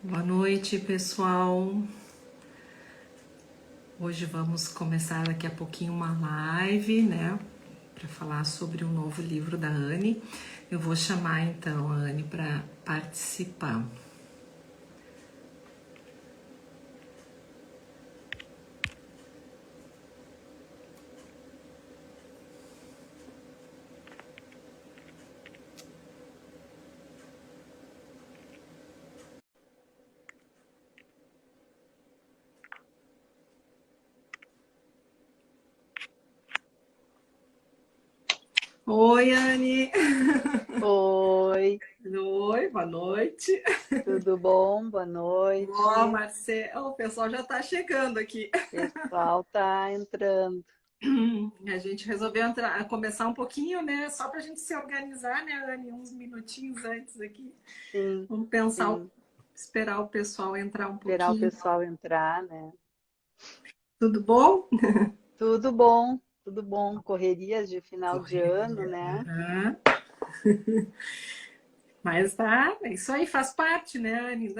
Boa noite, pessoal. Hoje vamos começar daqui a pouquinho uma live, né, para falar sobre um novo livro da Anne. Eu vou chamar então a Anne para participar. Oi, Anne. Oi, Oi, boa noite. tudo bom? Boa Ó, noite. Marcelo, o pessoal já está chegando aqui. Pessoal tá entrando. A gente resolveu começar um pouquinho, né, só para a gente se organizar, né, Anne, uns minutinhos antes aqui. Sim, Vamos pensar, sim. esperar o pessoal entrar um Esperar o pouquinho. pessoal entrar, né? Tudo bom? Tudo bom, tudo bom. Correrias de final de ano, Correria. né? Aham. Mas tá, isso aí faz parte, né, Anny?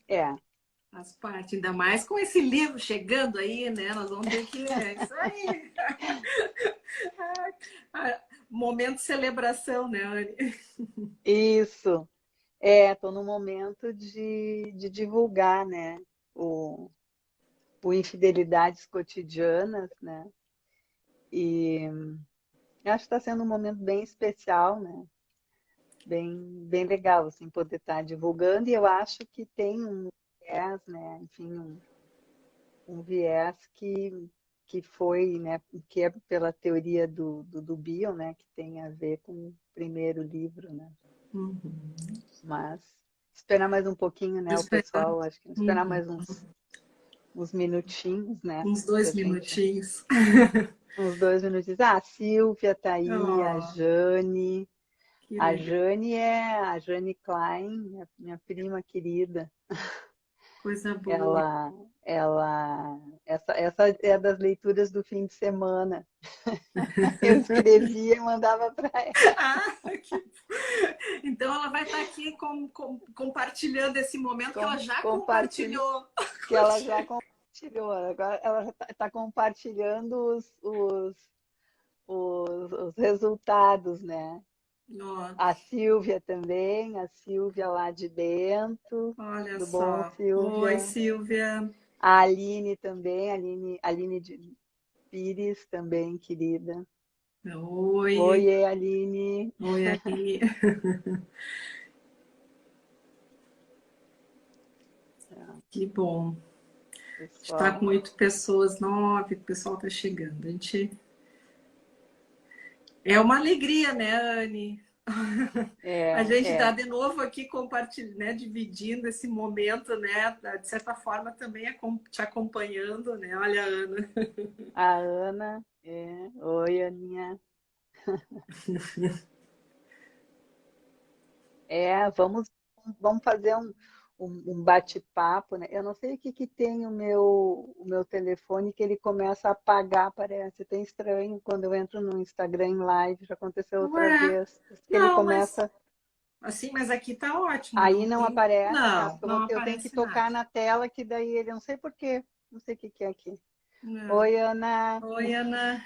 É, Faz parte, ainda mais com esse livro chegando aí, né? Nós vamos ter que. É isso aí. Momento de celebração, né, Anny? isso. É, tô no momento de divulgar, né? O, o Infidelidades Cotidianas, né? E acho que está sendo um momento bem especial, né? Bem legal, assim, poder estar divulgando, e eu acho que tem um viés, né, enfim, um viés que foi, né, que é pela teoria do Bion, né, que tem a ver com o primeiro livro, né, Uhum. mas esperar mais um pouquinho, Vou né, o esperar pessoal, acho que esperar mais uns minutinhos, né, uns pra dois gente, minutinhos. uns 2 minutinhos. Ah, a Silvia tá aí, Oh, que a legal. Jane é a Jane Klein, minha prima querida. Coisa boa. Essa é das leituras do fim de semana. Eu escrevia e mandava para ela. Ah, que... Então ela vai estar aqui compartilhando esse momento que ela já Compartilho compartilhou. que ela já compartilhou. Agora ela está compartilhando os resultados, né? Ó, A Silvia também, a Silvia lá de dentro. olha Tudo bom, só. Oi, Silvia? Silvia. A Aline também, Aline de Pires também, querida. Oi. Oiê, Aline. Oi, Aline. Que bom. Está com Pessoal. 8 pessoas, 9, o pessoal está chegando. A gente... É uma alegria, né, Anne? A gente está É. de novo aqui compartilhando, né, dividindo esse momento, né, de certa forma também te acompanhando, né? Olha, Ana. A Ana. É. Oi, Aninha. É, vamos fazer um bate-papo, né? Eu não sei o que que tem o meu telefone que ele começa a apagar, parece. Tem estranho quando eu entro no Instagram em live, já aconteceu outra Ué, vez, que ele não, mas começa, assim, mas aqui tá ótimo, aí não não tem. aparece, tá? Não, Porque não eu tenho que aparece nada. tocar na tela que daí ele, não sei por quê, não sei o que que é aqui. Não. Oi, Ana. Oi, Ana.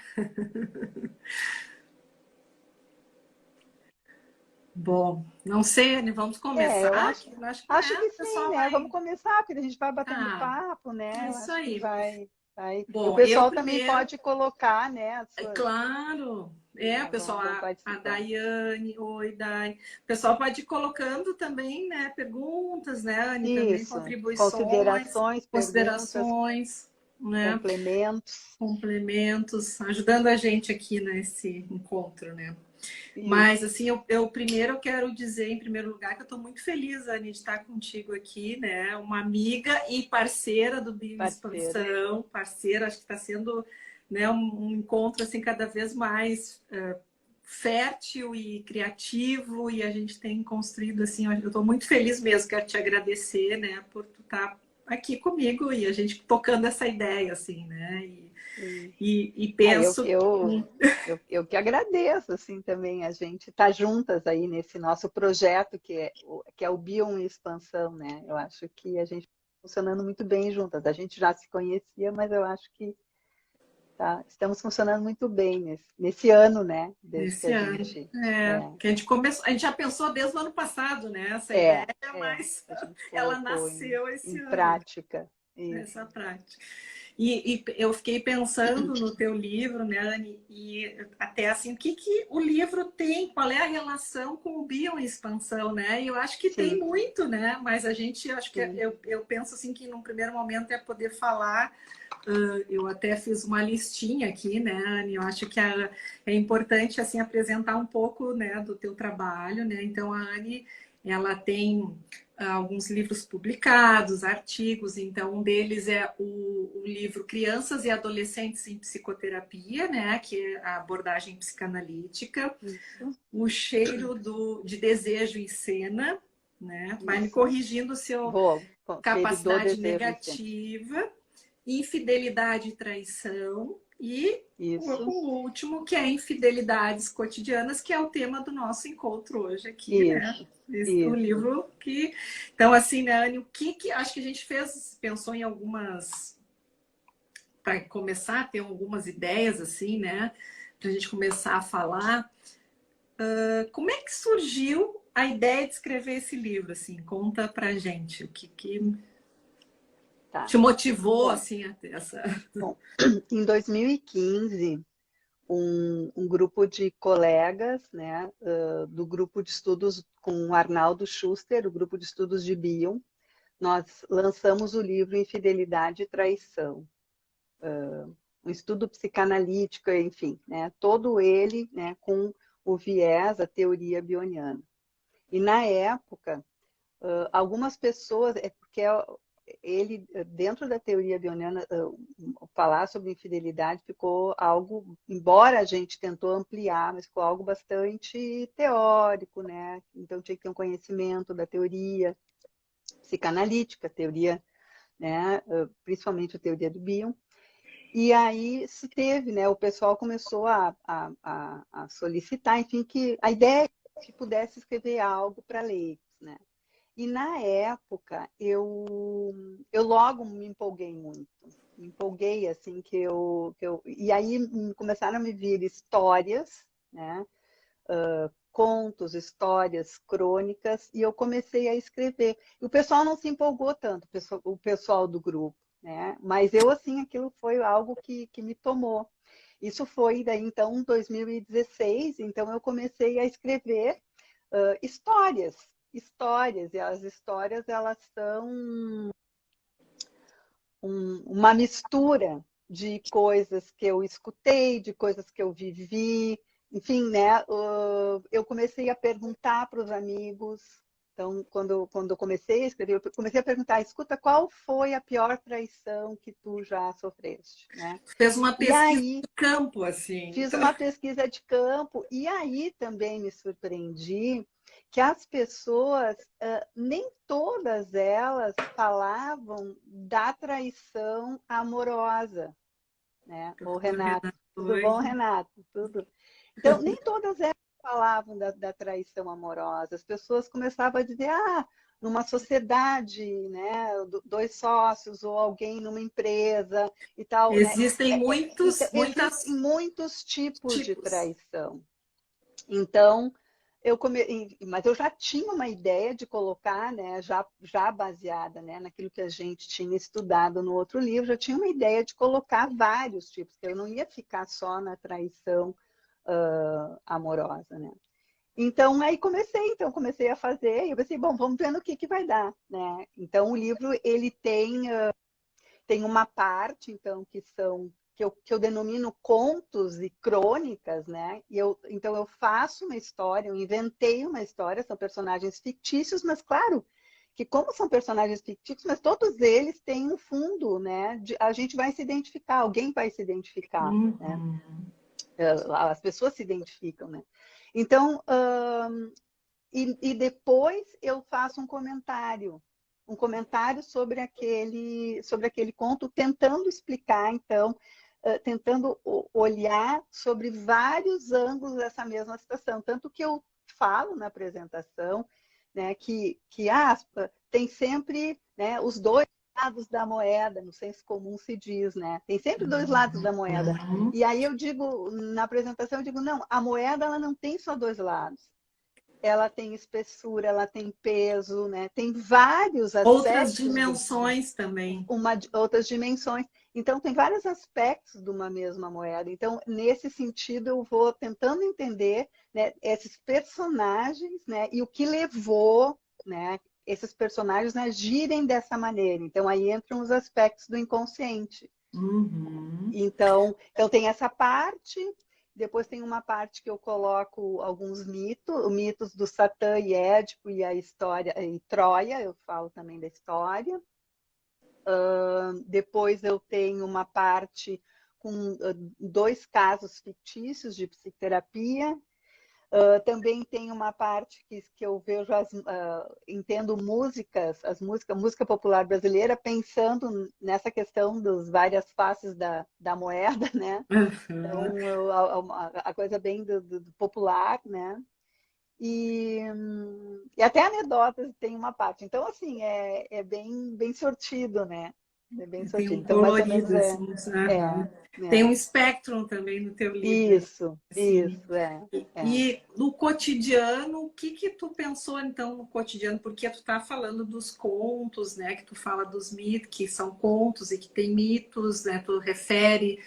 Bom, não sei, Anne, vamos É, eu começar? acho, Eu acho que acho né, que o sim, pessoal né? Vamos vai. começar, porque a gente vai batendo Ah, papo, é né? Eu isso acho que aí. vai. E o Bom, eu pessoal também primeiro, pode colocar, né, as é suas, claro, né, pessoal, vão a participar. Daiane, oi, Dai. O pessoal pode ir colocando também, né, perguntas, né, Anne, também Isso, contribuições, considerações, perguntas, considerações, né, complementos. complementos, ajudando a gente aqui nesse encontro, né. Mas, Isso. assim, eu primeiro quero dizer, em primeiro lugar, que eu estou muito feliz, Anny, de estar contigo aqui, né? Uma amiga e parceira do Parceira. Bioexpansão, parceira, acho que está sendo, né, um encontro, assim, cada vez mais fértil e criativo, e a gente tem construído, assim, eu estou muito feliz mesmo, quero te agradecer, né, por tu estar aqui comigo e a gente tocando essa ideia, assim, né? Sim. E Ah, eu, penso. eu, eu que agradeço, assim, também a gente tá juntas aí nesse nosso projeto que é o Bion em Expansão, né? Eu acho que a gente tá funcionando muito bem juntas. A gente já se conhecia, mas eu acho que estamos funcionando muito bem nesse ano, né? Desde que Esse a ano. gente Que a gente começou, a gente já pensou desde o ano passado, né? Essa é, ideia, mas a gente ela colocou nasceu em esse ano, prática isso. nessa prática. E eu fiquei pensando no teu livro, né, Anne, e até assim, o que, que o livro tem, qual é a relação com o Bion em Expansão, né? E eu acho que tem Sim, muito, né? Mas a gente, acho que sim. eu penso assim que num primeiro momento é poder falar. Eu até fiz uma listinha aqui, né, Anne? Eu acho que é importante assim apresentar um pouco, né, do teu trabalho, né? Então a Anne, ela tem alguns livros publicados, artigos. Então um deles é o livro Crianças e Adolescentes em Psicoterapia, né, que é a abordagem psicanalítica. Isso, O Cheiro de Desejo em Cena, né? Vai me isso. corrigindo se eu Vou, cheiro do capacidade desejo em cena. negativa, infidelidade e traição, e Isso, o último, que é infidelidades cotidianas, que é o tema do nosso encontro hoje aqui, né? isso, O isso. livro que. Então, assim, né, Anne, o que acho que a gente fez, pensou em algumas. Para começar a ter algumas ideias, assim, né? Para a gente começar a falar. Como é que surgiu a ideia de escrever esse livro? Assim, conta pra gente o que Tá. te motivou Bom, assim a ter essa. bom, em 2015, um grupo de colegas, né, do grupo de estudos com o Arnaldo Schuster, o grupo de estudos de Bion, nós lançamos o livro Infidelidade e Traição, um estudo psicanalítico, enfim, né, todo ele, né, com o viés, a teoria bioniana. E na época, algumas pessoas, é porque ele, dentro da teoria bioniana, falar sobre infidelidade ficou algo, embora a gente tentou ampliar, mas ficou algo bastante teórico, né? Então tinha que ter um conhecimento da teoria psicanalítica, teoria, né? Principalmente a teoria do Bion. E aí se teve, né? O pessoal começou a solicitar, enfim, que a ideia é que pudesse escrever algo para leigos, né? E na época eu logo me empolguei muito. Me empolguei assim e aí começaram a me vir histórias, né? Contos, histórias, crônicas, e eu comecei a escrever. E o pessoal não se empolgou tanto, o pessoal do grupo, né? Mas eu assim, aquilo foi algo que me tomou. Isso foi daí então 2016, então eu comecei a escrever histórias, e as histórias elas são uma mistura de coisas que eu escutei, de coisas que eu vivi, enfim, né? Eu comecei a perguntar para os amigos. Então, quando eu comecei a escrever, eu comecei a perguntar, escuta, qual foi a pior traição que tu já sofreste, né? Fez uma E pesquisa aí de campo, assim. fiz uma pesquisa de campo e aí também me surpreendi que as pessoas, nem todas elas falavam da traição amorosa, né? Ô, Renato, tudo bom, Oi. Renato? Tudo. Então, nem todas elas falavam da traição amorosa. As pessoas começavam a dizer, numa sociedade, né, dois sócios ou alguém numa empresa e tal, né? Existem Então, existem muitos muitos tipos de tipos. traição. Então, mas eu já tinha uma ideia de colocar, né, já baseada, né, naquilo que a gente tinha estudado no outro livro, já tinha uma ideia de colocar vários tipos, que eu não ia ficar só na traição amorosa, né? Então, aí comecei a fazer, e eu pensei, bom, vamos ver no que vai dar, né? Então, o livro, ele tem uma parte, então, que eu denomino contos e crônicas, né? Então eu faço uma história, eu inventei uma história, são personagens fictícios, mas claro que como são personagens fictícios, mas todos eles têm um fundo, né? A gente vai se identificar, alguém vai se identificar, né? Uhum. As pessoas se identificam, né? Então, e depois eu faço um comentário sobre aquele conto, tentando explicar, então, tentando olhar sobre vários ângulos dessa mesma situação. Tanto que eu falo na apresentação, né, tem sempre, né, os dois lados da moeda, no senso comum se diz, né? Tem sempre dois lados da moeda. Uhum. E aí eu digo, na apresentação, eu digo, não, a moeda ela não tem só dois lados. Ela tem espessura, ela tem peso, né? Tem vários Outras aspectos dimensões também. outras dimensões. Então, tem vários aspectos de uma mesma moeda. Então, nesse sentido, eu vou tentando entender, né, esses personagens, né, e o que levou, né, esses personagens a agirem dessa maneira. Então, aí entram os aspectos do inconsciente. Uhum. Então tem essa parte, depois tem uma parte que eu coloco alguns mitos do Satã e Édipo e a história, e Troia, eu falo também da história. Depois eu tenho uma parte com dois casos fictícios de psicoterapia. Também tem uma parte que eu vejo, entendo música popular brasileira, pensando nessa questão das várias faces da moeda, né? Uhum. Então, a coisa bem do popular, né? E até anedotas tem uma parte. Então, assim, é bem sortido, né? É bem Tem sortido. um Então, mais ou menos colorido, assim. é, Uhum. Tem é. um espectro também no teu livro, Isso, assim. isso, é. E no cotidiano, o que que tu pensou então no cotidiano? Porque tu tá falando dos contos, né? Que tu fala dos mitos, que são contos e que tem mitos, né? Tu refere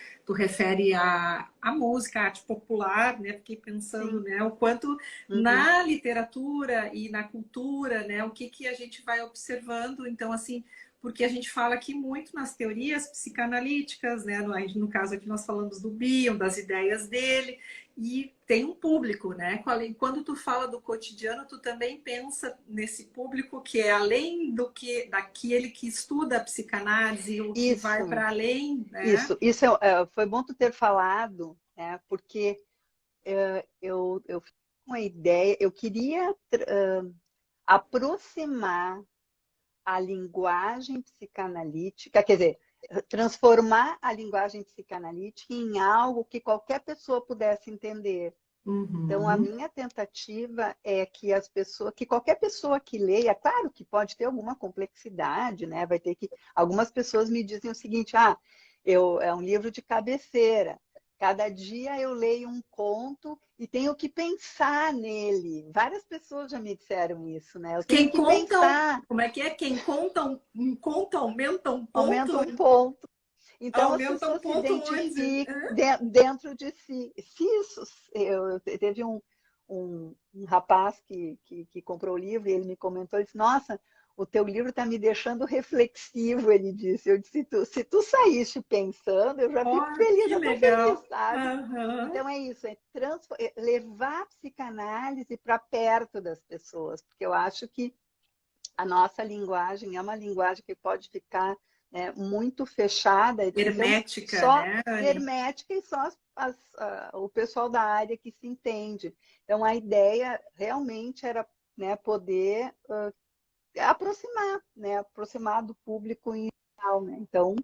à música, à arte popular, né? Fiquei pensando, Sim. né? O quanto Uhum. na literatura e na cultura, né? O que que a gente vai observando? Então, assim, porque a gente fala aqui muito nas teorias psicanalíticas, né? No caso aqui nós falamos do Bion, das ideias dele, e tem um público, né? Quando tu fala do cotidiano, tu também pensa nesse público que é além do que daquele que estuda a psicanálise, o que vai Isso, para além, né? isso foi bom tu ter falado, né? Porque eu fiquei com uma ideia, eu queria aproximar a linguagem psicanalítica, quer dizer, transformar a linguagem psicanalítica em algo que qualquer pessoa pudesse entender. Então, a Uhum. minha tentativa é que que qualquer pessoa que leia, claro que pode ter alguma complexidade, né? Vai ter que. Algumas pessoas me dizem o seguinte: é um livro de cabeceira. Cada dia eu leio um conto e tenho que pensar nele. Várias pessoas já me disseram isso, né? Eu tenho Quem que conta, pensar, como é que é? Quem conta um conto aumenta um ponto, aumenta um ponto. Então, as aumenta um pessoas se ponto onde? identificam dentro de si. Se isso, teve um rapaz que comprou o livro e ele me comentou, ele disse, nossa, o teu livro está me deixando reflexivo, ele disse. Eu disse, se tu saíste pensando, eu já fico Oh, feliz, que já estou feliz, legal. sabe? Aham. Então é isso, levar a psicanálise para perto das pessoas, porque eu acho que a nossa linguagem é uma linguagem que pode ficar, né, muito fechada, então Hermética, só né, Anne? hermética e só o pessoal da área que se entende. Então a ideia realmente era, né, poder aproximar, né, aproximar do público em geral, né? Então,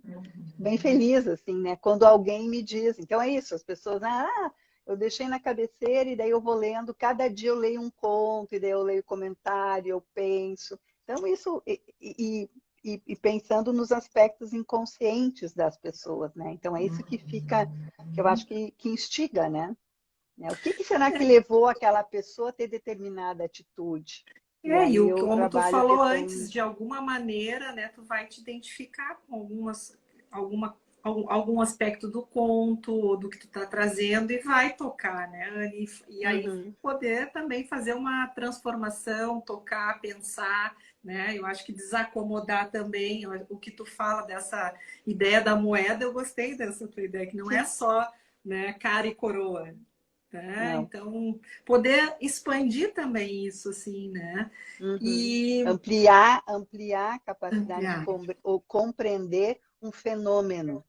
bem feliz assim, né, quando alguém me diz. Então é isso, as pessoas, eu deixei na cabeceira e daí eu vou lendo, cada dia eu leio um conto, e daí eu leio comentário, eu penso. Então, isso, e pensando nos aspectos inconscientes das pessoas, né? Então, é isso que fica, que eu acho que instiga, né? O que será que levou aquela pessoa a ter determinada atitude? E É, aí eu como tu trabalho a falou questão. antes, de alguma maneira, né, tu vai te identificar com algum aspecto do conto, do que tu tá trazendo, e vai tocar, né, Anne? E aí Uhum, poder também fazer uma transformação, tocar, pensar, né? Eu acho que desacomodar também o que tu fala dessa ideia da moeda, eu gostei dessa tua ideia, que não é sim, só, né, cara e coroa, né? não. Então, poder expandir também isso, assim, né? Uhum. E Ampliar a capacidade de ampliar. ou compreender um fenômeno,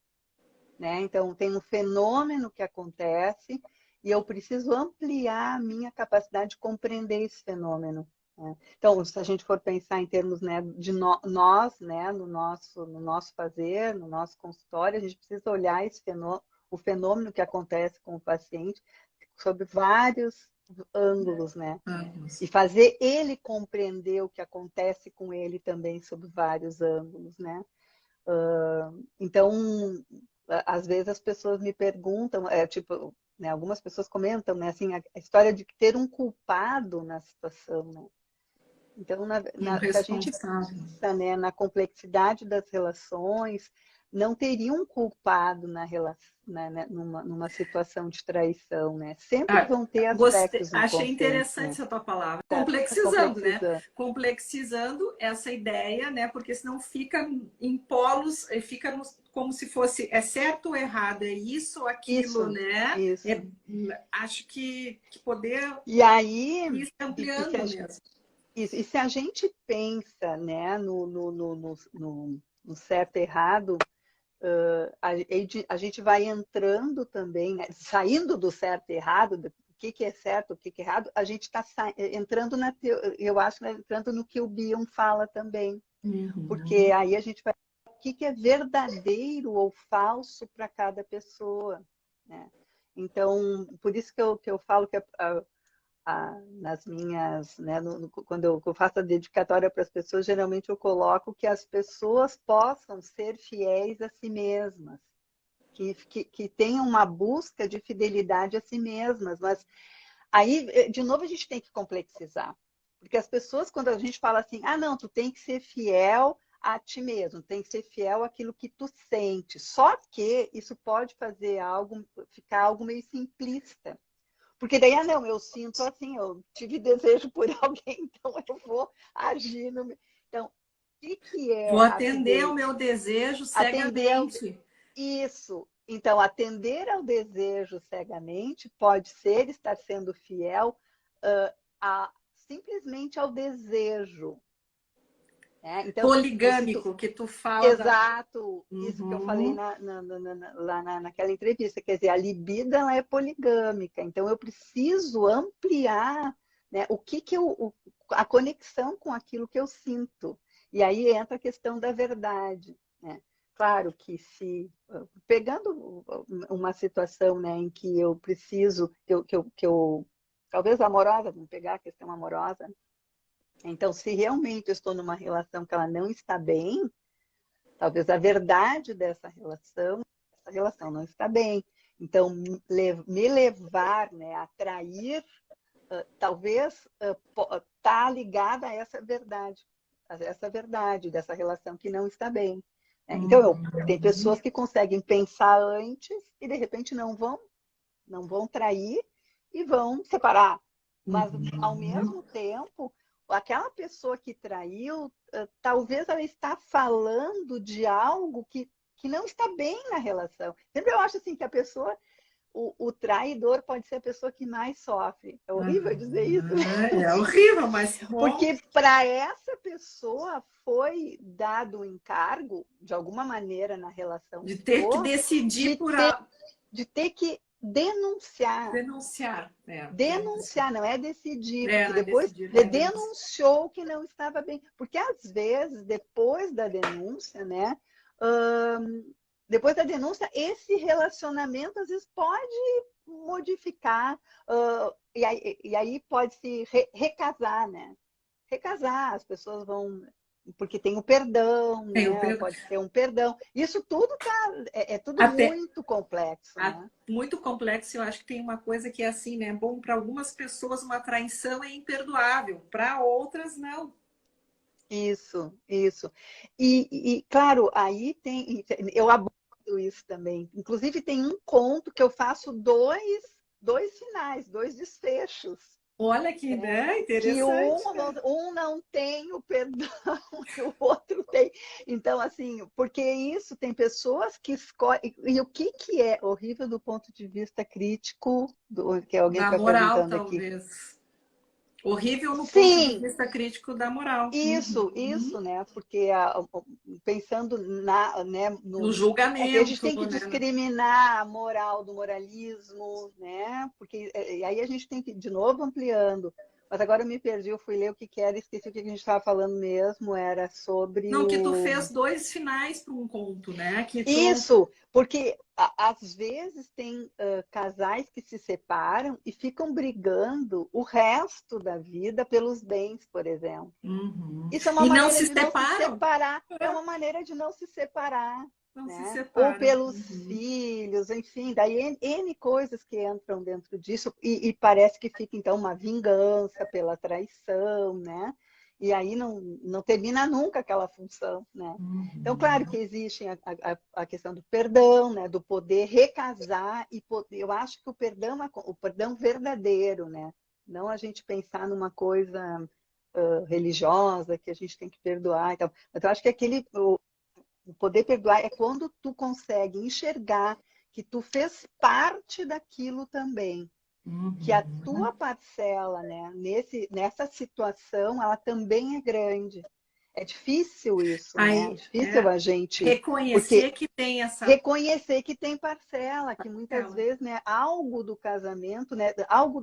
né? Então, tem um fenômeno que acontece e eu preciso ampliar a minha capacidade de compreender esse fenômeno, né? Então, se a gente for pensar em termos, né, de nós, né, no nosso fazer, no nosso consultório, a gente precisa olhar esse o fenômeno que acontece com o paciente sob vários ângulos, né? E fazer ele compreender o que acontece com ele também sob vários ângulos, né? Então, às vezes as pessoas me perguntam, tipo, né, algumas pessoas comentam, né, assim, a história de ter um culpado na situação, né? Então, se a gente pensa, né, na complexidade das relações, não teria um culpado numa situação de traição, né? Sempre vão ter aspectos inconscientes. Achei interessante, né, essa tua palavra. Complexizando, né? Complexizando essa ideia, né? Porque senão fica em polos, fica como se fosse certo ou errado, é isso ou aquilo, né? Isso. Acho que poder e aí, ir ampliando mesmo. Isso. E se a gente pensa, né, no certo e errado, a gente vai entrando também, né, saindo do certo e errado, do que é certo, o que é errado, a gente está entrando eu acho, né, entrando no que o Bion fala também. Porque aí a gente vai ver o que é verdadeiro ou falso para cada pessoa, né? Então, por isso que eu falo que nas minhas, né, quando eu faço a dedicatória para as pessoas, geralmente eu coloco que as pessoas possam ser fiéis a si mesmas, que tenham uma busca de fidelidade a si mesmas, mas aí, de novo, a gente tem que complexizar, porque as pessoas, quando a gente fala assim, não, tu tem que ser fiel a ti mesmo, tem que ser fiel àquilo que tu sente, só que isso pode ficar algo meio simplista. Porque daí, não, eu sinto assim, eu tive desejo por alguém, então eu vou agir no... Então, o que é... Vou atender ao meu desejo cegamente. Isso. Então, atender ao desejo cegamente pode ser estar sendo fiel simplesmente ao desejo. Então, poligâmico, que tu fala. Exato, isso que eu falei lá naquela entrevista. Quer dizer, a libido ela é poligâmica, então eu preciso ampliar, né, a conexão com aquilo que eu sinto. E aí entra a questão da verdade, né? Claro que pegando uma situação, né, em que eu preciso, talvez amorosa, vamos pegar a questão amorosa. Então, se realmente eu estou numa relação que ela não está bem, talvez a verdade dessa relação, essa relação não está bem. Então, me levar, né, a trair, talvez está ligada a essa verdade dessa relação que não está bem. Então, tem pessoas que conseguem pensar antes e, de repente, não vão trair e vão separar. Mas, ao mesmo tempo, aquela pessoa que traiu, talvez ela está falando de algo que não está bem na relação. Sempre eu acho assim que a pessoa, o traidor pode ser a pessoa que mais sofre. É horrível dizer isso. É horrível, mas bom. Porque para essa pessoa foi dado o encargo, de alguma maneira na relação. De ter que decidir de ter que denunciar. Denunciar, não é decidir. Porque depois denunciou que não estava bem. Porque, às vezes, depois da denúncia, né? Depois da denúncia, esse relacionamento, às vezes, pode modificar. E aí pode se recasar, né? Recasar, as pessoas vão... Porque tem o perdão, né? Pode ter um perdão. Isso tudo é tudo muito complexo, né? Muito complexo. Eu acho que tem uma coisa que é assim, né? Bom, para algumas pessoas uma traição é imperdoável, para outras não. Isso. E claro, aí eu abordo isso também. Inclusive tem um conto que eu faço dois finais, dois desfechos. Olha que interessante. Que um não tem o perdão e o outro tem. Então, assim, porque isso tem pessoas que escolhem. E o que é horrível do ponto de vista crítico, que alguém está perguntando aqui. Talvez. Horrível no Sim. Ponto de vista crítico da moral. Isso, né? Porque pensando né, no julgamento. A gente tem que discriminar a moral do moralismo, né? Porque e aí a gente tem que, de novo, ampliando. Mas agora eu me perdi, eu fui ler o que que era, esqueci o que a gente estava falando mesmo, era sobre Não, que tu o... fez 2 finais para um conto, né? Que tu... Isso, porque às vezes tem casais que se separam e ficam brigando o resto da vida pelos bens, por exemplo. Uhum. Isso é uma E não maneira se de não se separam? separar, é uma maneira de não se separar, Não se né? Ou separam. pelos Uhum. filhos, enfim, daí N coisas que entram dentro disso e parece que fica então uma vingança pela traição, né? E aí não termina nunca aquela função, né? Então, claro Uhum. que existe a questão do perdão, né? Do poder recasar e eu acho que o perdão verdadeiro, né? Não a gente pensar numa coisa religiosa que a gente tem que perdoar e tal. Mas eu acho que o poder perdoar é quando tu consegue enxergar que tu fez parte daquilo também, que a Uhum. tua parcela, né, nessa situação, ela também é grande. É difícil isso, né? É Aí, difícil a gente, reconhecer porque que tem essa reconhecer que tem parcela, que muitas tela. vezes, né, algo do casamento, né, algo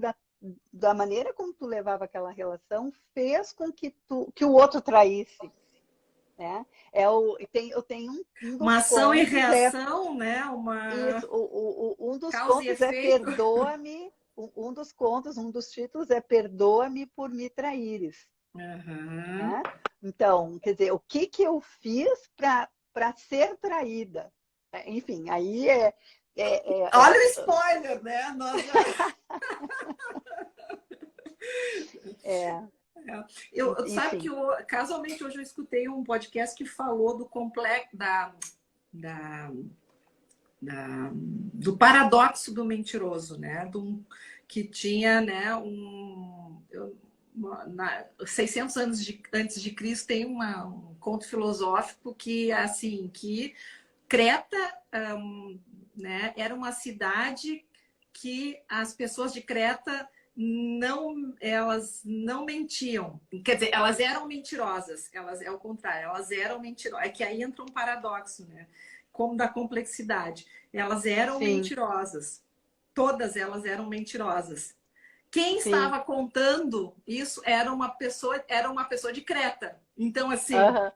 da maneira como tu levava aquela relação fez com que o outro traísse, né? Eu tenho um Uma dos ação e contos é reação, né? isso, Uma um dos causa e contos é efeito. Perdoa-me, um dos contos, um dos títulos é Perdoa-me por me traíres, Uhum. né? Então, quer dizer, o que que eu fiz para ser traída? Enfim, aí Olha o spoiler, né? Nós já... é, eu, sabe que enfim, eu, casualmente hoje eu escutei um podcast que falou do complexo da, do paradoxo do mentiroso, né? Que tinha, né, 600 anos antes de Cristo tem um conto filosófico que assim que Creta, né, era uma cidade que as pessoas de Creta elas não mentiam, quer dizer, elas eram mentirosas, elas é o contrário, elas eram mentirosas, é que aí entra um paradoxo, né? Como da complexidade, elas eram sim, mentirosas, todas elas eram mentirosas. Quem sim. estava contando isso era uma pessoa de Creta. Então, assim, Aham.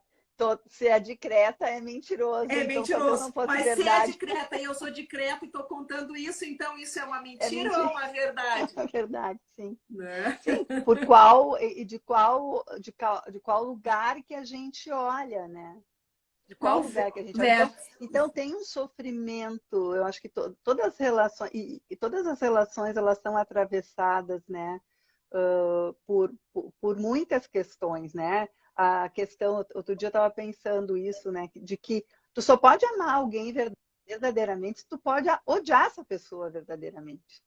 Se é de Creta, é mentiroso, é então talvez mentiroso. não fosse Mas se é de verdade. Creta e eu sou de Creta e estou contando isso, então isso é uma É mentira ou é mentira, uma verdade? é verdade, sim. Né? Sim, por qual e de qual lugar que a gente olha, né? De qual Qual lugar que a gente olha. ver... Então tem um sofrimento, eu acho que todas as relações, e todas as relações elas são atravessadas, né, por muitas questões, né? A questão, outro dia eu estava pensando isso, né, de que tu só pode amar alguém verdadeiramente se tu pode odiar essa pessoa verdadeiramente,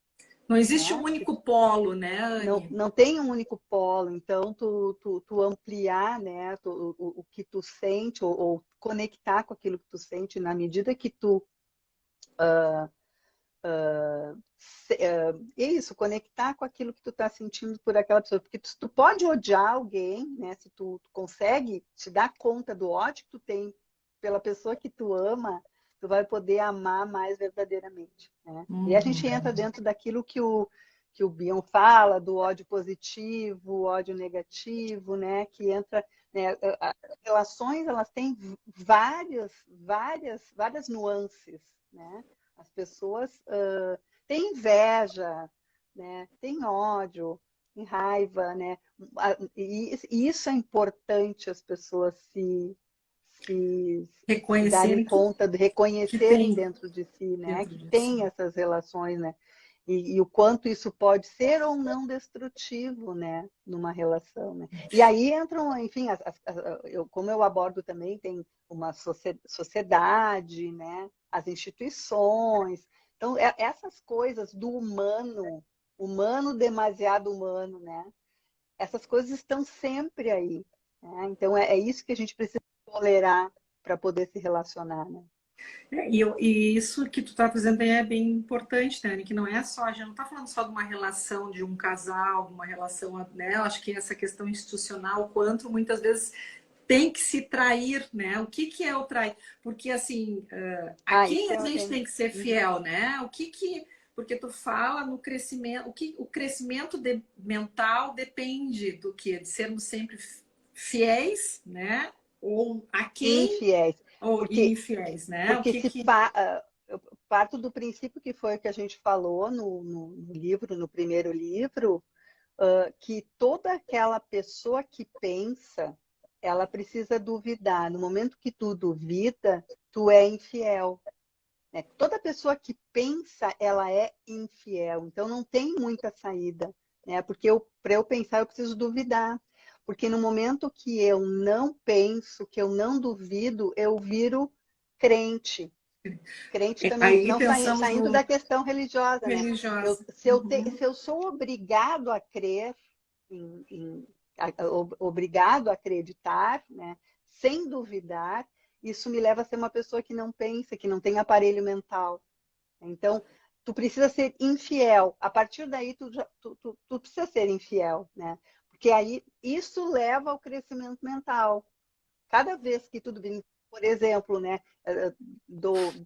Não existe um né? único polo, né, Anne? Não tem um único polo, então tu ampliar, né, o que tu sente ou conectar com aquilo que tu sente na medida que tu é isso, conectar com aquilo que tu está sentindo por aquela pessoa, porque tu pode odiar alguém, né, se tu consegue te dar conta do ódio que tu tem pela pessoa que tu ama, tu vai poder amar mais verdadeiramente, né? E a gente entra Uhum. dentro daquilo que o Bion fala, do ódio positivo, ódio negativo, né? Que entra, né? As relações, elas têm várias nuances, né? As pessoas têm inveja, né? Têm ódio, têm raiva, né? E isso é importante as pessoas se darem Reconhecerem conta, de que reconhecerem tem dentro de si, né? dentro Que de si. tem essas relações, né? E o quanto isso pode ser ou não destrutivo, né? Numa relação, né? E aí entram, enfim, como eu abordo também, tem uma sociedade, né? As instituições. Então, essas coisas do humano demasiado humano, né? Essas coisas estão sempre aí, né? Então, é isso que a gente precisa tolerar para poder se relacionar, né? E isso que tu tá fazendo é bem importante, né, Anne? Que não é só, a gente não tá falando só de uma relação de um casal, de uma relação, né? Eu acho que essa questão institucional, o quanto muitas vezes tem que se trair, né? O que que é o trair? Porque assim, a Ah, quem isso a gente tem que ser uhum, fiel, né? O que que porque tu fala no crescimento, o crescimento mental depende do quê? De sermos sempre fiéis, né? Ou a quem, Infiéis. ou Porque, infiéis, né? O porque que se que... eu parto do princípio que foi o que a gente falou no livro, no primeiro livro, que toda aquela pessoa que pensa, ela precisa duvidar. No momento que tu duvida, tu é infiel. Né? Toda pessoa que pensa, ela é infiel. Então não tem muita saída, né? Porque para eu pensar, eu preciso duvidar. Porque no momento que eu não penso, que eu não duvido, eu viro crente. Crente também, Aí não pensamos saindo no da questão religiosa, né? religiosa. Se eu sou obrigado a crer, obrigado a acreditar, né? Sem duvidar, isso me leva a ser uma pessoa que não pensa, que não tem aparelho mental. Então, tu precisa ser infiel. A partir daí, tu precisa ser infiel, né? Porque aí isso leva ao crescimento mental. Cada vez que tudo vem, por exemplo, né,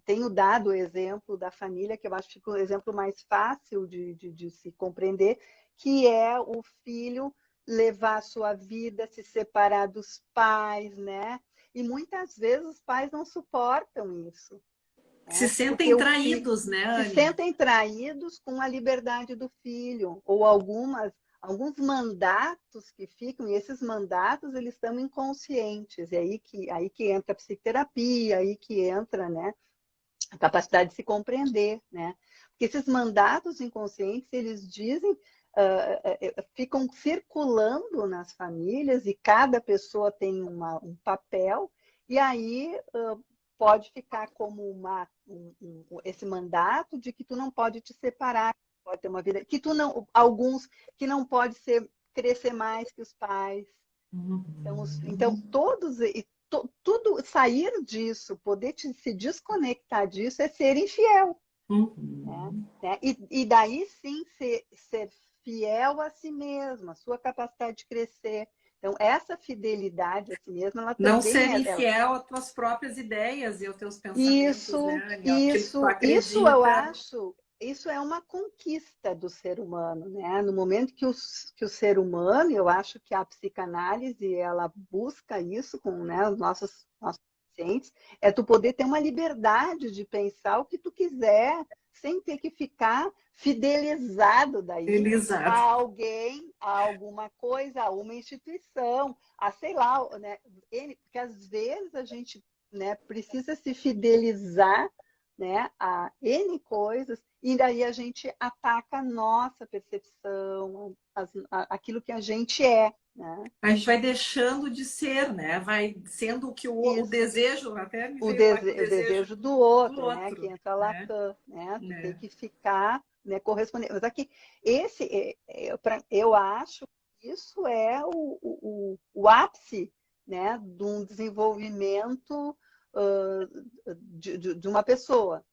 tenho dado o exemplo da família, que eu acho que é o exemplo mais fácil de se compreender, que é o filho levar a sua vida, se separar dos pais, né? E muitas vezes os pais não suportam isso, Se né? Porque sentem o filho traídos, né, se Anne? sentem traídos com a liberdade do filho, ou alguns mandatos que ficam, e esses mandatos eles estão inconscientes, e aí que entra a psicoterapia, aí que entra, né, a capacidade de se compreender, né? Porque esses mandatos inconscientes, eles dizem, ficam circulando nas famílias e cada pessoa tem um papel, e aí pode ficar como esse mandato de que tu não pode te separar, pode ter uma vida, que tu não, alguns que não pode crescer mais que os pais. Então Uhum. todos tudo sair disso, poder se desconectar disso é ser infiel, né? Uhum. E daí sim ser fiel a si mesmo, a sua capacidade de crescer. Então, essa fidelidade a si mesma, ela Não também ser ela, infiel às tuas próprias ideias e aos teus pensamentos, né, isso, Anne? Aquilo que tu isso eu acredita. acho, isso é uma conquista do ser humano, né? No momento que o ser humano, eu acho que a psicanálise, ela busca isso com, né, os nossos pacientes, é tu poder ter uma liberdade de pensar o que tu quiser, sem ter que ficar fidelizado daí a Realizado. alguém, a alguma coisa, a uma instituição, a sei lá, né? Porque às vezes a gente, né, precisa se fidelizar, né, a N coisas, e daí a gente ataca a nossa percepção, aquilo que a gente é, né? A gente vai deixando de ser, né? Vai sendo o que o Isso. desejo, até me veio falar que o O desejo desejo do do outro, né? Que outro, entra né? Lacan, né? Tu tem Né? que ficar, né, correspondendo. Mas aqui, eu acho que isso é o ápice, né, de um desenvolvimento de uma pessoa.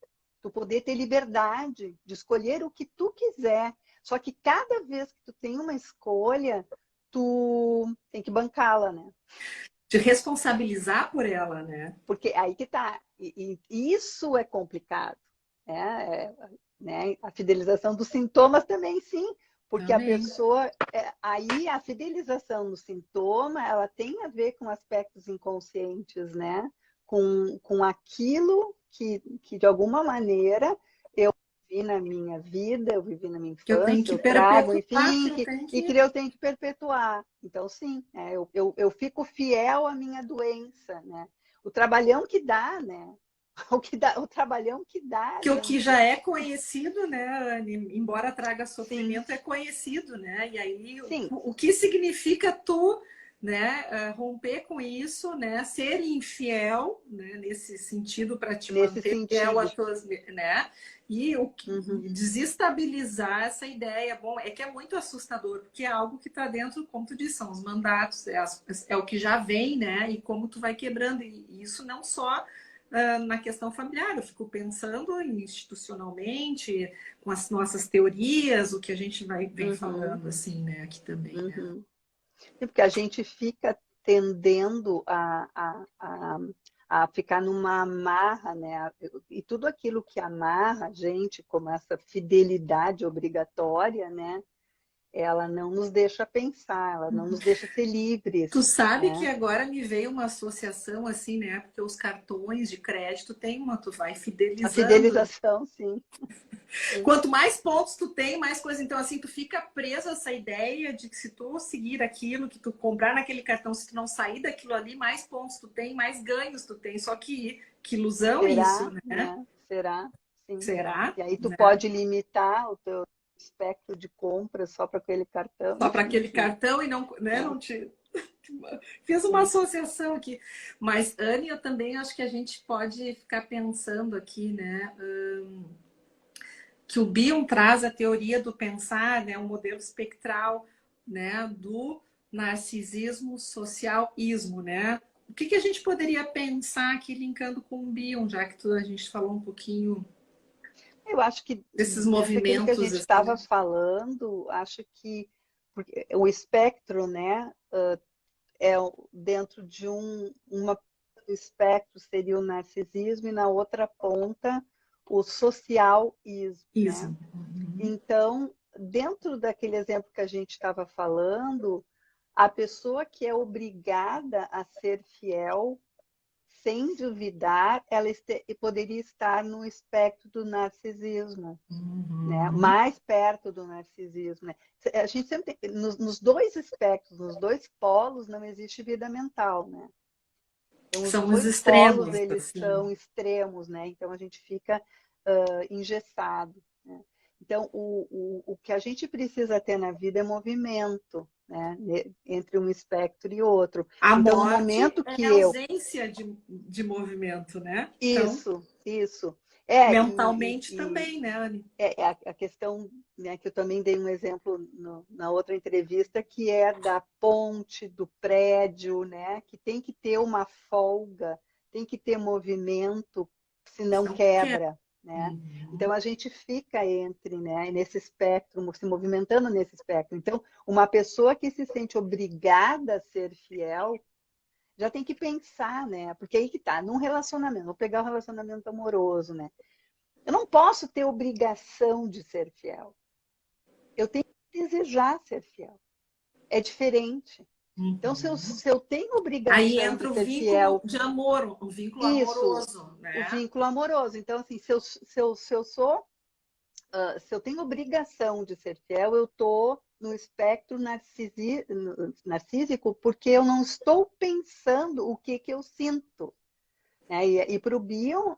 Tu poder ter liberdade de escolher o que tu quiser. Só que cada vez que tu tem uma escolha, tu tem que bancá-la, né? De responsabilizar por ela, né? Porque aí que tá. E isso é complicado. Né? Né? A fidelização dos sintomas também, sim. Porque a Também. pessoa. Aí a fidelização no sintoma, ela tem a ver com aspectos inconscientes, né? Com aquilo que, de alguma maneira, eu vivi na minha vida, eu vivi na minha Que eu tenho infância, que eu trago, perpetuar, que enfim, eu tenho e que que. eu tenho que perpetuar. Então, sim, eu fico fiel à minha doença, né? O trabalhão que dá, né? O trabalhão que dá a Que o que gente. já é conhecido, né, Anne, embora traga Sim, sofrimento, é conhecido, né? E aí, sim, o que significa tu, né, romper com isso, né, ser infiel, né, nesse sentido para te nesse manter fiel a sentido. tuas, né? E Uhum, desestabilizar essa ideia, bom, é que é muito assustador, porque é algo que está dentro, como tu disse, são os mandatos, é o que já vem, né? E como tu vai quebrando, e isso não só na questão familiar. Eu fico pensando institucionalmente, com as nossas teorias, o que a gente vem uhum, falando assim, né, aqui também, né? uhum. Porque a gente fica tendendo a ficar numa amarra, né? E tudo aquilo que amarra a gente, como essa fidelidade obrigatória, né? Ela não nos deixa pensar, ela não nos deixa ser Tu livres, sabe que né? agora me veio uma associação assim, né? Porque os cartões de crédito tem uma, tu vai A fidelizando. fidelização, sim, sim, Quanto mais pontos tu tem, mais coisa. Então, assim, tu fica preso a essa ideia de que se tu seguir aquilo, que tu comprar naquele cartão, se tu não sair daquilo ali, mais pontos tu tem, mais ganhos tu tem. Só que ilusão isso, será, né? né? Será, sim. Será? E aí tu Né? pode limitar o teu espectro de compra só para aquele cartão, Só para aquele enfim, cartão e não, né, né? não te. Fiz uma Sim. associação aqui. Mas, Anne, eu também acho que a gente pode ficar pensando aqui, né? Que o Bion traz a teoria do pensar, né, um modelo espectral, né, do narcisismo social-ismo, né? O que a gente poderia pensar aqui linkando com o Bion, já que a gente falou um pouquinho Eu acho que desses dentro daquilo que a movimentos gente assim, estava né? falando, acho que porque o espectro, né, é dentro de uma do espectro seria o narcisismo e na outra ponta o socialismo, né? Ismo. Uhum. Então, dentro daquele exemplo que a gente estava falando, a pessoa que é obrigada a ser fiel, sem duvidar, ela poderia estar no espectro do narcisismo, né? Uhum. Mais perto do narcisismo, né? A gente sempre tem, nos dois espectros, nos dois polos, não existe vida mental, né? Então, os São os dois polos, extremos, eles assim. são extremos, né? Então, a gente fica engessado, né? Então, o que a gente precisa ter na vida é movimento, né? Entre um espectro e outro. A Então, no morte momento é que eu... ausência de movimento, né? Então, Isso. É, mentalmente também, né, Anne? a questão, né, que eu também dei um exemplo na outra entrevista, que é da ponte, do prédio, né, que tem que ter uma folga, tem que ter movimento, senão Não quer. quebra, né? Então Uhum. a gente fica entre, né, nesse espectro, se movimentando nesse espectro. Então, uma pessoa que se sente obrigada a ser fiel já tem que pensar, né? Porque aí que tá, num relacionamento, vou pegar o relacionamento amoroso, né? Eu não posso ter obrigação de ser fiel. Eu tenho que desejar ser fiel. É diferente. Então, Uhum. se eu tenho Aí obrigação de entra o ser vínculo fiel, de amor, o vínculo isso, amoroso, o né? vínculo amoroso. Então, assim, se eu sou, se eu tenho obrigação de ser fiel, eu estou no espectro narcísico porque eu não estou pensando o que eu sinto. Né? E para o Bion,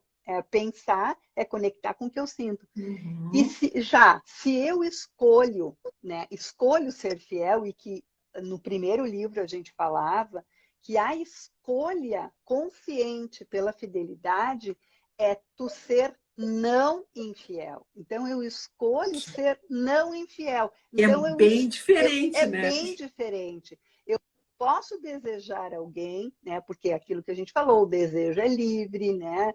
pensar é conectar com o que eu sinto. E Uhum. se eu escolho, né, escolho ser fiel, e que no primeiro livro a gente falava que a escolha consciente pela fidelidade é tu ser não infiel. Então eu escolho ser não infiel. É Então bem é diferente, né? bem diferente. Eu posso desejar alguém, né? Porque é aquilo que a gente falou, o desejo é livre, né?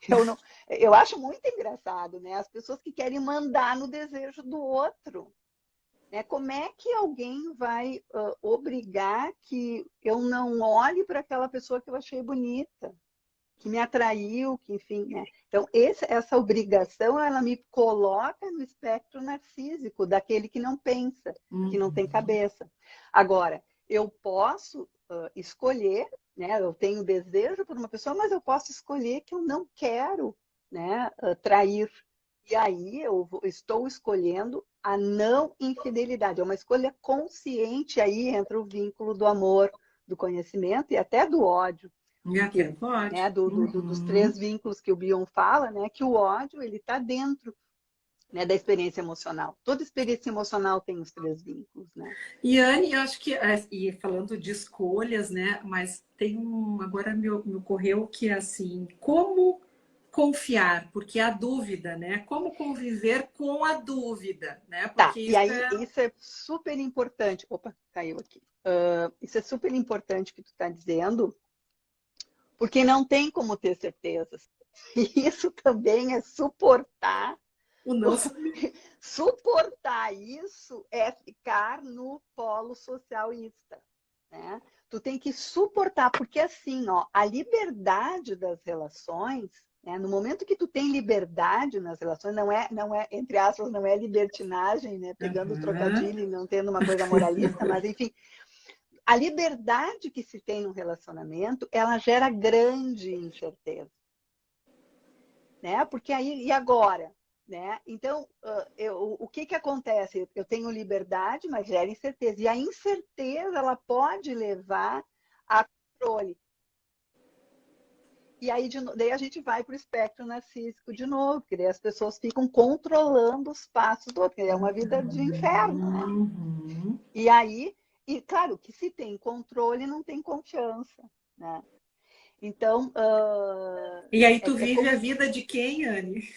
Eu, não, eu acho muito engraçado, né? As pessoas que querem mandar no desejo do outro. Né? Como é que alguém vai obrigar que eu não olhe para aquela pessoa que eu achei bonita, que me atraiu, que enfim, né? Então, essa obrigação, ela me coloca no espectro narcísico, daquele que não pensa, que não tem Uhum. cabeça. Agora, eu posso escolher, né? Eu tenho desejo por uma pessoa, mas eu posso escolher que eu não quero, né, trair. E aí estou escolhendo a não infidelidade. É uma escolha consciente, aí entra o vínculo do amor, do conhecimento e até do ódio. E até Porque, pode. né, dos Uhum. três vínculos que o Bion fala, né, que o ódio ele está dentro, né, da experiência emocional. Toda experiência emocional tem os três vínculos, né? E Anne, eu acho que, e falando de escolhas, né? Mas tem agora me ocorreu que é assim, como confiar, porque a dúvida, né? Como conviver com a dúvida, né? Tá, Porque e isso aí é isso é super importante. Opa, caiu aqui. Isso é super importante que tu está dizendo, porque não tem como ter certezas. E isso também é suportar. o não saber. Suportar isso é ficar no polo socialista. né? Tu tem que suportar, porque assim, ó, a liberdade das relações, né? No momento que tu tem liberdade nas relações, não é, entre aspas, não é libertinagem, né? Pegando o Aham. trocadilho e não tendo uma coisa moralista, mas enfim, a liberdade que se tem no relacionamento, ela gera grande incerteza, né? Porque aí, e agora? Né? Então, o que que acontece? Eu tenho liberdade, mas gera incerteza. E a incerteza, ela pode levar a controle. E aí, daí a gente vai para o espectro narcísico de novo, porque daí as pessoas ficam controlando os passos do outro, que é uma vida de inferno, né? Uhum. E aí, e claro que se tem controle, não tem confiança, né? Então, E aí tu é vive como a se... vida de quem, Anne?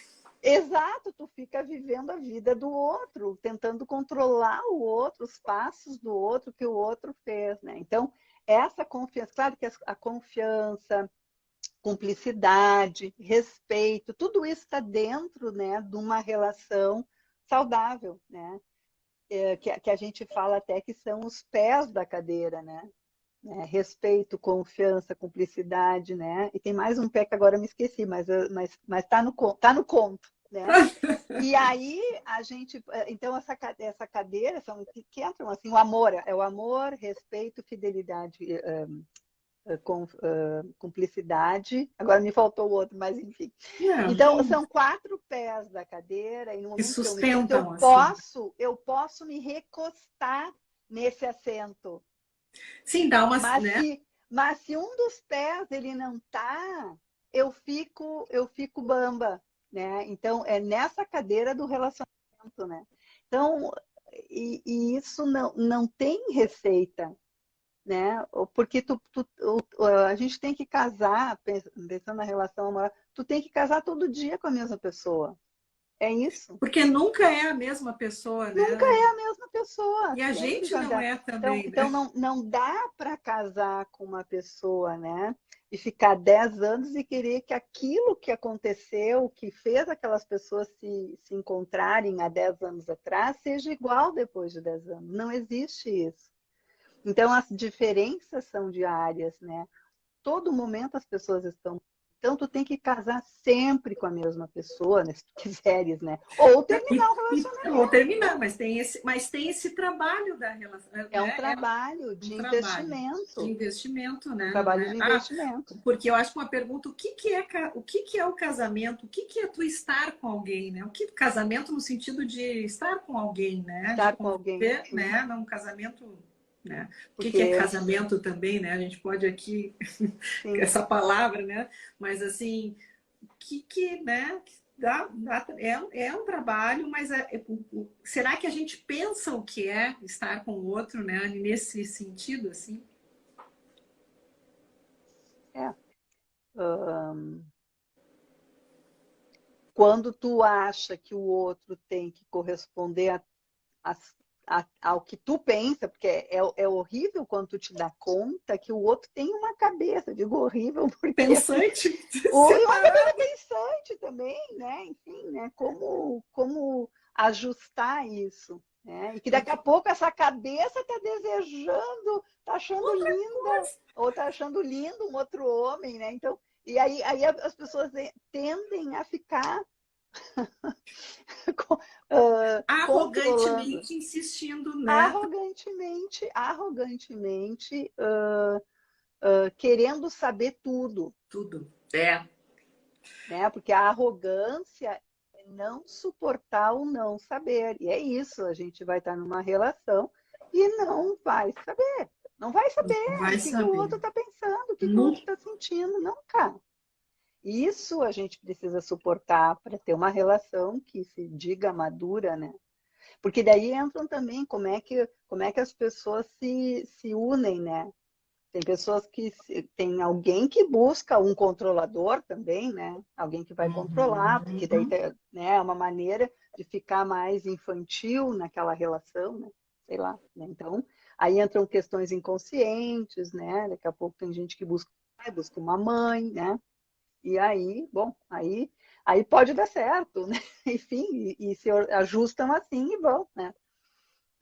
Exato, tu fica vivendo a vida do outro, tentando controlar o outro, os passos do outro que o outro fez, né? Então, essa confiança, claro que a confiança, cumplicidade, respeito, tudo isso está dentro, né, de uma relação saudável, né? Que a gente fala até que são os pés da cadeira, né? Respeito, confiança, cumplicidade, né? E tem mais um pé que agora eu me esqueci, mas tá no conto, né? E aí a gente, então essa cadeira são que entram assim, o amor, é o amor, respeito, fidelidade, cumplicidade. Agora me faltou o outro, mas enfim. Não, Então que, são 4 pés da cadeira e no que momento que eu me sento, sustentam, assim. eu posso me recostar nesse assento. Sim, dá uma, Mas né? se um dos pés ele não tá, eu fico bamba, né? Então é nessa cadeira do relacionamento, né? Então, e isso não tem receita, né? Porque a gente tem que casar, pensando na relação amorosa, tu tem que casar todo dia com a mesma pessoa. É isso. Porque nunca é a mesma pessoa, Nunca né? é a mesma pessoa, E a sempre gente vai não dar. é Então, também, então né? não dá para casar com uma pessoa, né? E ficar 10 anos e querer que aquilo que aconteceu, que fez aquelas pessoas se encontrarem há 10 anos atrás, seja igual depois de 10 anos. Não existe isso. Então, as diferenças são diárias, né? Todo momento as pessoas estão. Então, tu tem que casar sempre com a mesma pessoa, né? Se tu quiseres, né? Ou terminar o Vou relacionamento. terminar, mas tem esse trabalho da relação, É um né? É trabalho um de trabalho de investimento. investimento, Um né? Não trabalho é? de Ah, investimento. porque eu acho que uma pergunta, o que que é o casamento? O que que é tu estar com alguém, né? O que casamento no sentido de estar com alguém, né? De Estar com alguém, conviver, sim. né? Não casamento, né? O que que é Porque, casamento também, né? A gente pode aqui sim, essa palavra, né? Mas assim, né? É um trabalho, mas será que a gente pensa o que é estar com o outro, né? Nesse sentido, assim? é. Ahn, quando tu acha que o outro tem que corresponder as- ao que tu pensa, porque é horrível quando tu te dá conta que o outro tem uma cabeça. Eu digo horrível porque Pensante, uma cabeça separado. pensante também, né? Enfim, né? Como ajustar isso, né? E que daqui a pouco essa cabeça está desejando, está achando linda, ou está achando lindo um outro homem, né? Então, e aí as pessoas tendem a ficar controlando Arrogantemente insistindo, né? arrogantemente, querendo saber tudo, Tudo. É. né? Porque a arrogância é não suportar o não saber. E é isso, a gente vai estar numa relação e não vai saber. Não vai saber Vai o que o saber. outro está pensando, o que o Nu. outro está sentindo, nunca. Isso a gente precisa suportar para ter uma relação que se diga madura, né? Porque daí entram também como é que as pessoas se unem, né? Tem pessoas tem alguém que busca um controlador também, né? Alguém que vai controlar, porque daí, Uhum. né, é uma maneira de ficar mais infantil naquela relação, né? Sei lá, né? Então, aí entram questões inconscientes, né? Daqui a pouco tem gente que busca uma mãe, né? E aí, bom, aí pode dar certo, né? Enfim, e se ajustam assim e vão, né?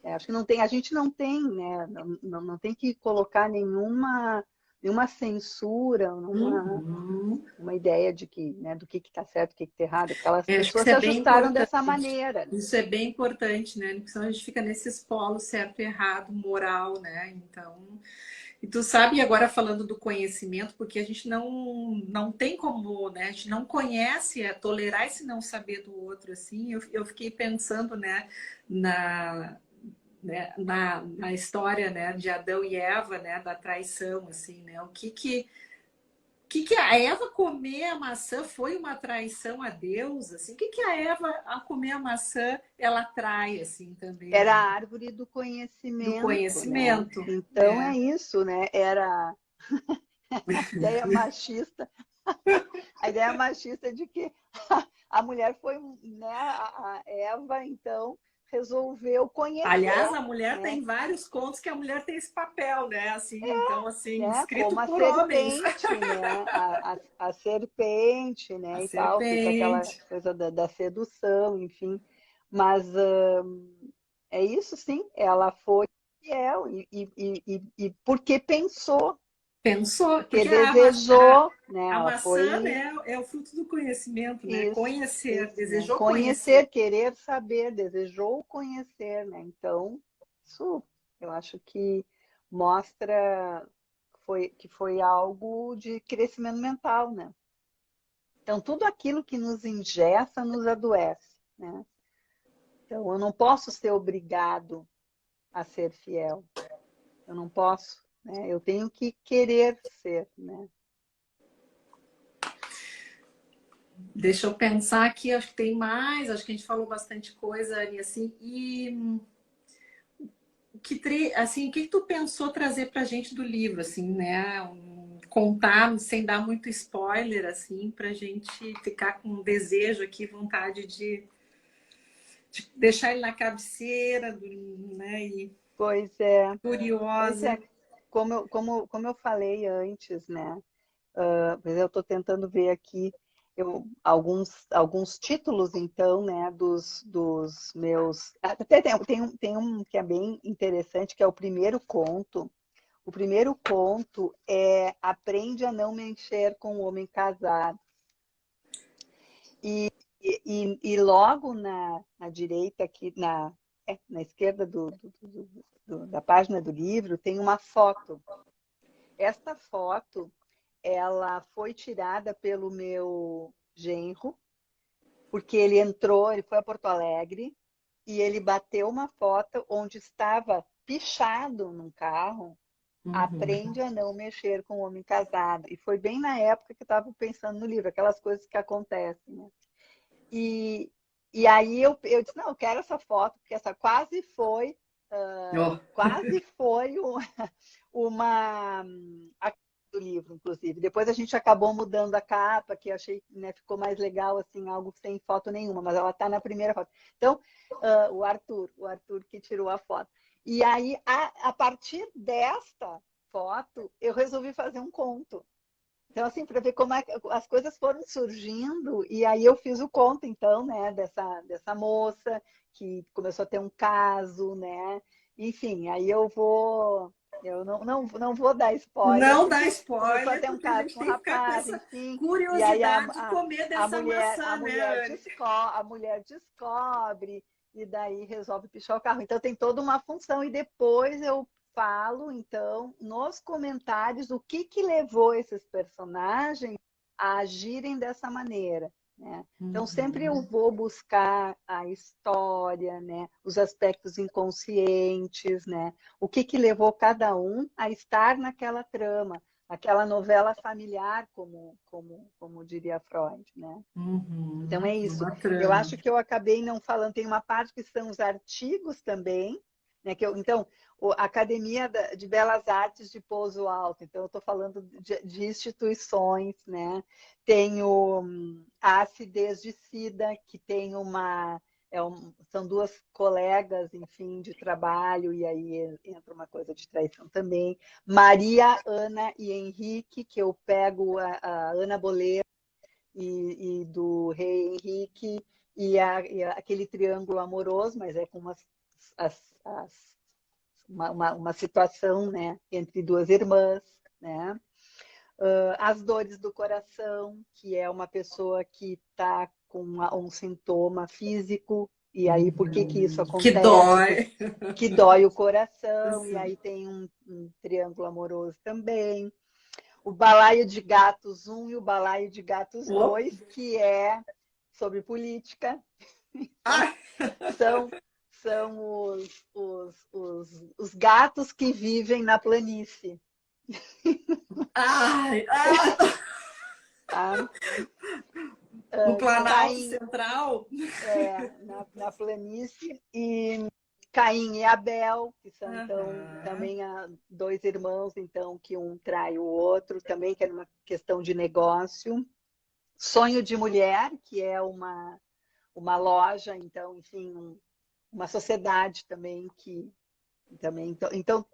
Acho que não tem, a gente não tem, né? Não tem que colocar nenhuma censura, Uhum. uma ideia de que, né, do que está certo, o que está errado. Aquelas Acho que pessoas isso se é bem ajustaram importante. dessa maneira. Isso é bem importante, né? Porque senão a gente fica nesses polos certo e errado, moral, né? Então, e tu sabe, agora falando do conhecimento, porque a gente não tem como, né? A gente não conhece, tolerar esse não saber do outro, assim. Eu fiquei pensando, né, na, na história, né, de Adão e Eva, né, da traição, assim, né? O que a Eva comer a maçã foi uma traição a Deus, assim? O que a Eva, a comer a maçã, ela trai, assim, também, Era né? a árvore do Do conhecimento, né? conhecimento, Então é né? isso, né? Era a ideia machista, a ideia machista de que a mulher foi, né? A Eva, então, resolveu Aliás, conhecer, a mulher né? tem vários contos que a mulher tem esse papel, né? Assim, então, assim, Né? escrito Como a por homens. serpente, né? A serpente, A né? E tal, fica aquela serpente. coisa da sedução, enfim. Mas é isso, sim. Ela foi fiel e porque pensou, Pensou, porque porque a, desejou, né? a Ela maçã, foi né, é o fruto do conhecimento, né? Conhecer, isso, né? desejou conhecer. Conhecer, querer saber, desejou conhecer, né? Então, isso eu acho que mostra que foi algo de crescimento mental, né? Então, tudo aquilo que nos ingessa nos adoece, né? Então, eu não posso ser obrigado a ser fiel. Eu não posso, né? Eu tenho que querer ser, né? Deixa eu pensar aqui, acho que tem mais, acho que a gente falou bastante coisa ali, assim, e assim, o que tu pensou trazer pra gente do livro, assim, né? Contar, sem dar muito spoiler, assim, pra gente ficar com um desejo aqui, vontade de deixar ele na cabeceira, né? E Pois é, curiosa. como eu falei antes, né? Mas eu estou tentando ver aqui alguns títulos, então, né, dos meus. Até tem um que é bem interessante, que é o primeiro conto. O primeiro conto é Aprende a Não Mexer com o Homem Casado. E logo na direita, aqui, na esquerda da página do livro, tem uma foto. Esta foto ela foi tirada pelo meu genro, porque ele foi a Porto Alegre e ele bateu uma foto onde estava pichado num carro, Uhum. aprende a não mexer com o homem casado. E foi bem na época que eu estava pensando no livro, aquelas coisas que acontecem, né? E, e aí eu disse, não, eu quero essa foto, porque essa Ó, quase foi uma a do livro, inclusive. Depois a gente acabou mudando a capa, que eu achei, né, ficou mais legal, assim, algo sem foto nenhuma, mas ela está na primeira foto. Então, o Arthur que tirou a foto. E aí, a partir desta foto, eu resolvi fazer um conto. Então, assim, para ver como as coisas foram surgindo, e aí eu fiz o conto, então, né, dessa moça que começou a ter um caso, né? Enfim, aí eu não vou dar spoiler, não dá porque começou a spoiler, ter um porque a caso gente com um tem que ficar com rapaz, essa enfim, e aí curiosidade de comer a dessa mulher, a maçã, mulher, né, Anne? descobre, e daí resolve pichar o carro. Então tem toda uma função, e depois eu falo, então, nos comentários, o que levou esses personagens a agirem dessa maneira, né? Então, sempre eu Uhum. vou buscar a história, né? Os aspectos inconscientes, né? O que levou cada um a estar naquela trama, aquela novela familiar, como diria Freud, né? Então, Uhum. é isso. Uma Eu trama. acho que eu acabei não falando, tem uma parte que são os artigos também, né? Então, a Academia de Belas Artes de Pouso Alto, então eu estou falando de instituições, né? Tenho a Acidez de Cida, que tem são duas colegas, enfim, de trabalho, e aí entra uma coisa de traição também. Maria, Ana e Henrique, que eu pego a Ana Bolena e do rei Henrique e aquele triângulo amoroso, mas é com umas uma situação, né, entre duas irmãs, né? As dores do coração, que é uma pessoa que está com um sintoma físico, e aí por que isso Que acontece? dói. Que dói o coração, e Sim. aí tem um triângulo amoroso também. O balaio de gatos 1 e o balaio de gatos Oh. 2, que é sobre política. Então, Ai, são os gatos que vivem na planície. ai, ai. Tá? No Planalto Caim, Central. na planície, e Caim e Abel, que são então Aham. também dois irmãos, então que um trai o outro, também que era uma questão de negócio. Sonho de Mulher, que é uma loja, então, enfim, uma sociedade também que também, então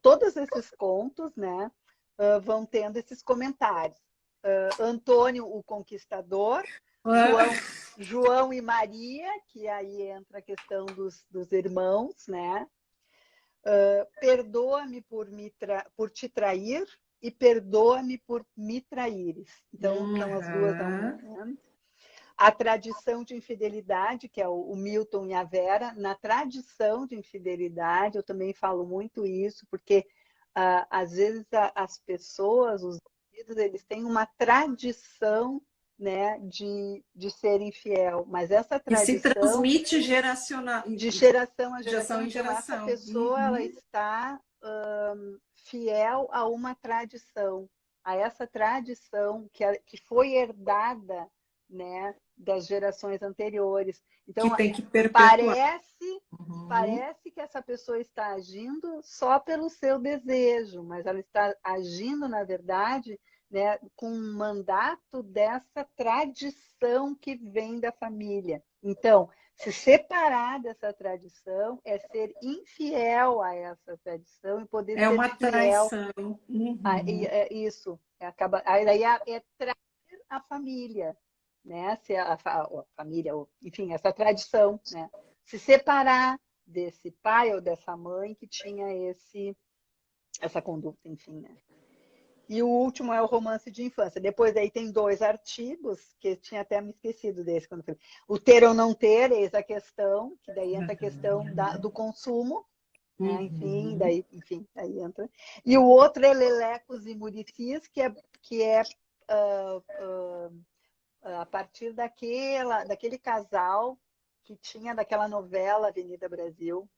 todos esses contos, né, vão tendo esses comentários. Antônio, o Conquistador, João e Maria, que aí entra a questão dos irmãos, né? Perdoa-me por te trair e perdoa-me por me traíres. Então, são as duas. Aham. Né? A tradição de infidelidade, que é o Milton e a Vera. Na tradição de infidelidade, eu também falo muito isso, porque às vezes as pessoas, os indivíduos, eles têm uma tradição, né, de ser infiel, mas essa E se tradição transmite geracional, de geração a geração geração, em então essa geração. pessoa ela Uhum. está fiel a uma tradição, a essa tradição que foi herdada, né, das gerações anteriores. Que Então, tem que perpetuar. parece, Uhum. parece que essa pessoa está agindo só pelo seu desejo, mas ela está agindo, na verdade, né, com um mandato dessa tradição que vem da família. Então, se separar dessa tradição é ser infiel a essa tradição e poder É ser uma fiel traição. a Uhum. isso. Aí é trair a família, né? Se a família, enfim, essa tradição, né? Se separar desse pai ou dessa mãe que tinha essa conduta, enfim, né? E o último é o romance de infância. Depois aí tem dois artigos, que eu tinha até me esquecido desse quando eu falei. O ter ou não ter, eis a questão, que daí entra a questão do consumo, né? Enfim, Uhum. daí entra. E o outro é Lelecos e Muricis, que é a partir daquele casal que tinha daquela novela Avenida Brasil,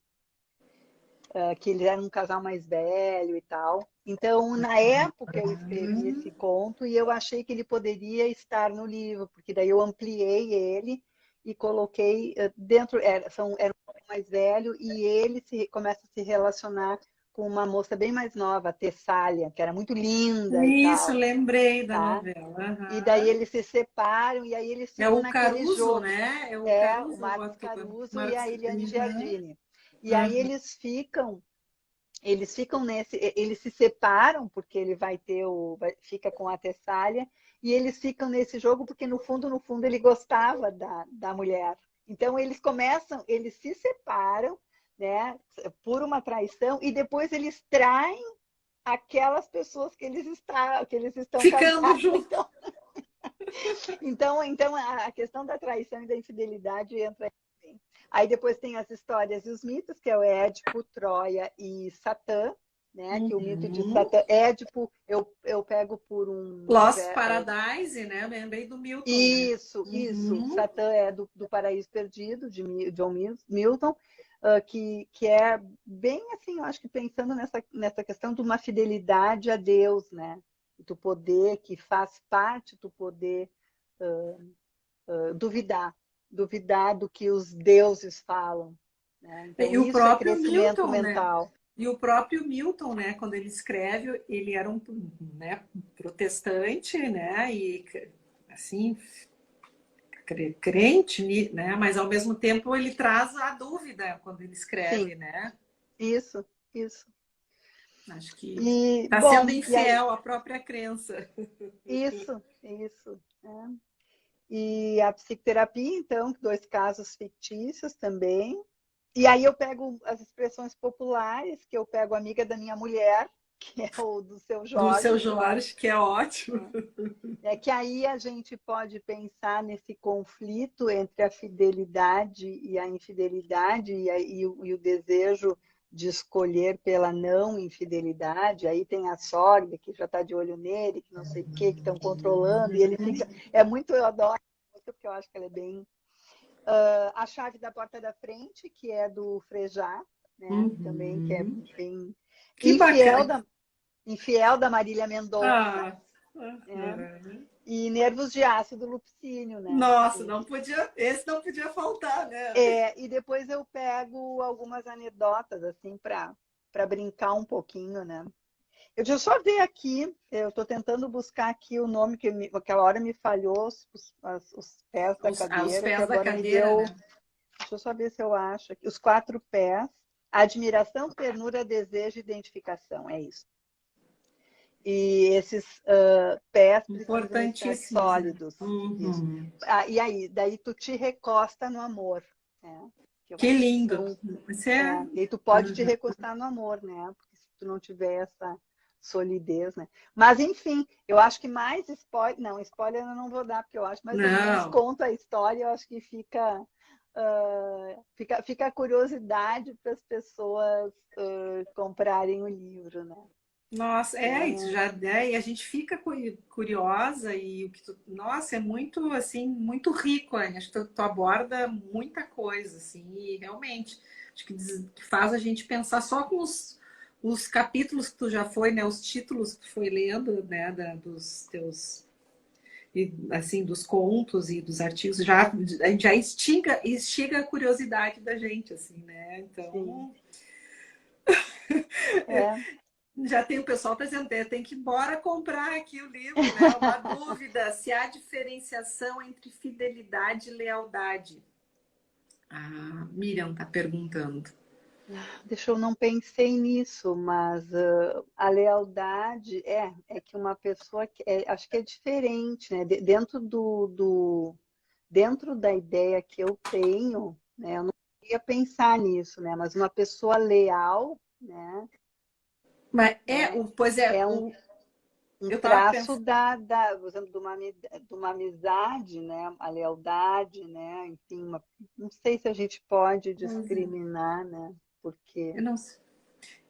que ele era um casal mais velho e tal. Então, na época, eu escrevi esse conto e eu achei que ele poderia estar no livro, porque daí eu ampliei ele e coloquei dentro. Era um pouco mais velho e ele começa a se relacionar com uma moça bem mais nova, a Tessália, que era muito linda e Isso, tal, lembrei da tá? novela. E daí Aham. eles se separam e aí eles É ficam o naquele Caruso, jogo. né? É o O Caruso, o Marcos ator. Caruso e a Marcos. Eliane Uhum. Giardini. E aí Uhum. eles ficam eles se separam porque ele fica com a Tessália e eles ficam nesse jogo porque no fundo ele gostava da mulher. Então eles se separam, né, por uma traição e depois eles traem aquelas pessoas que eles estão Ficando casados. junto. Então a questão da traição e da infidelidade entra aí. Aí depois tem as histórias e os mitos, que é o Édipo, Troia e Satã, né? Que o mito de Uhum. Satã, Édipo, eu pego por um. Lost Paradise, né? Lembrei do Milton, né? Isso. Uhum. Satã é do Paraíso Perdido, de John Milton, que é bem assim, eu acho que pensando nessa questão de uma fidelidade a Deus, né? Tu poder, que faz parte tu poder duvidar do que os deuses falam. Né? Então, E o isso é próprio crescimento Milton, né? mental. E o próprio Milton, né, quando ele escreve, ele era um, né, protestante, né, e assim, crente, né, mas ao mesmo tempo ele traz a dúvida quando ele Sim, escreve, né? isso, isso. Acho que E, está sendo bom, e aí, infiel à própria crença. isso. Né? E a psicoterapia, então, dois casos fictícios também. E aí eu pego as expressões populares, que eu pego amiga da minha mulher, que é o do Seu Do Seu Jorge, Jorge, que é ótimo. é que aí a gente pode pensar nesse conflito entre a fidelidade e a infidelidade e o desejo de escolher pela não infidelidade. Aí tem a sogra que já está de olho nele, que não sei o que estão controlando, e ele fica. É muito, eu adoro, muito, porque eu acho que ela é bem. A chave da porta da frente, que é do Frejá, né? Também, que é Uhum. bem. Que Infiel bacana. da, Infiel da Marília Mendonça, Ah, né? uhum. E Nervos de Aço do Lupicínio, né? Nossa, não podia, esse não podia faltar, né? E depois eu pego algumas anedotas, assim, para brincar um pouquinho, né? Deixa eu só ver aqui, eu estou tentando buscar aqui o nome que aquela hora me falhou, os pés da Os cadeira, que pés da agora me cadeira, deu. né? Deixa eu só ver se eu acho aqui. Os 4 pés, admiração, ternura, desejo e identificação, é isso. E esses pés precisam estar Importantíssimos, né? sólidos. Isso. Uhum. E aí, daí tu te recosta no amor, né? Que eu Que acho que lindo. são. Isso é. E aí tu pode te Uhum. recostar no amor, né? Porque se tu não tiver essa solidez, né? Mas enfim, eu acho que mais spoiler. Não, spoiler eu não vou dar, porque eu acho mais ou menos Não. conta a história, eu acho que fica a curiosidade para as pessoas comprarem o livro, né? Nossa, isso Então, já é, e a gente fica curiosa e o que tu, nossa, é muito assim, muito rico, Anne. Acho que tu aborda muita coisa, assim, e realmente acho que faz a gente pensar só com os capítulos que tu já foi, né? Os títulos que tu foi lendo, né? Dos teus e, assim, dos contos e dos artigos, já a gente já instiga a curiosidade da gente, assim, né? sim. Então É. já tem o pessoal tá dizendo, tem que ir embora comprar aqui o livro, né? Uma dúvida, se há diferenciação entre fidelidade e lealdade. A Miriam está perguntando. Deixa eu não pensei nisso, mas a lealdade é que uma pessoa acho que é diferente, né? Dentro da ideia que eu tenho, né? Eu não ia pensar nisso, né? Mas uma pessoa leal, né? Mas pois É um eu estava traço pensando, por exemplo, de uma amizade, né? A lealdade, né? Enfim, não sei se a gente pode discriminar, né? Porque eu não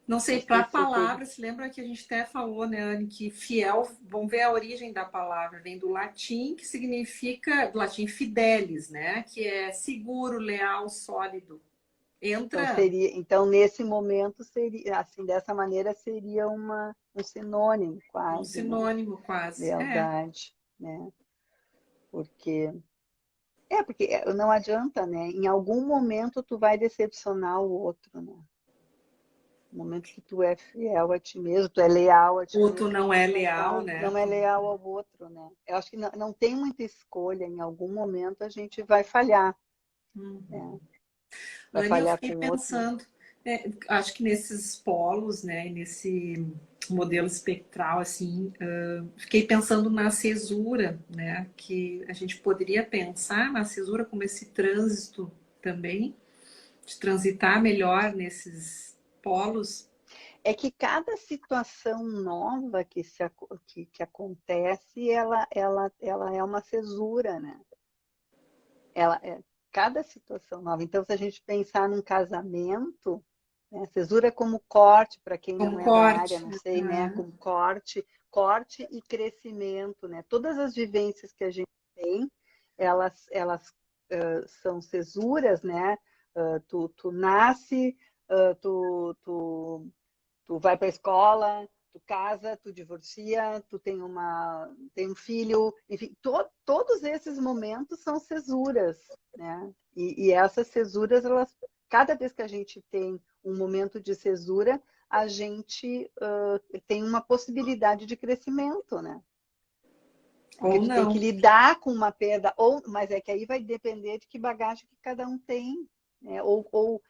não sei, para sei a se teria. palavra, se lembra que a gente até falou, né, Anne, que fiel, vamos ver a origem da palavra, vem do latim, que significa, do latim fidelis, né, que é seguro, leal, sólido. Entra Então nesse momento seria, assim, dessa maneira seria um sinônimo um quase, né? sinônimo quase. Lealdade, né? Porque porque não adianta, né? Em algum momento tu vai decepcionar o outro, né? No momento que tu é fiel a ti mesmo, tu é leal a ti Ou tu mesmo, não é tu leal, né? não é leal ao outro, né? Eu acho que não tem muita escolha, em algum momento a gente vai falhar, né? Vai Anne, eu falhar fiquei com o outro. pensando, acho que nesses polos, né, nesse modelo espectral, assim, fiquei pensando na cesura, né, que a gente poderia pensar na cesura como esse trânsito também, de transitar melhor nesses polos. É que cada situação nova que acontece, ela é uma cesura, né? Ela é cada situação nova. Então, se a gente pensar num casamento, né? Cesura como corte, para quem Como não é da corte. área, não sei, né? Como corte e crescimento, né? Todas as vivências que a gente tem, elas são cesuras, né? Tu nasce, tu vai para a escola, tu casa, tu divorcia, tu tem um filho, enfim, todos esses momentos são cesuras, né? E essas cesuras, cada vez que a gente tem um momento de cesura, a gente tem uma possibilidade de crescimento, né? Porque Ou tu tem que não. lidar com uma perda, mas é que aí vai depender de que bagagem que cada um tem, né? Ou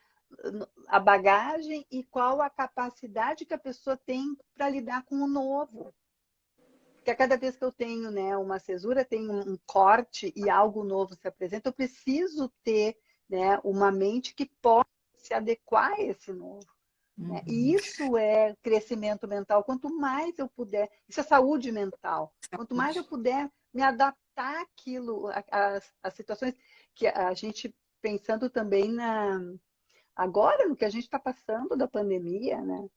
a bagagem e qual a capacidade que a pessoa tem para lidar com o novo. Porque a cada vez que eu tenho, né, uma cesura, tem um corte e algo novo se apresenta, eu preciso ter, né, uma mente que possa se adequar a esse novo. Né? E isso é crescimento mental. Quanto mais eu puder, isso é saúde mental. Quanto mais eu puder me adaptar àquilo, às situações que a gente pensando também agora no que a gente está passando da pandemia, né?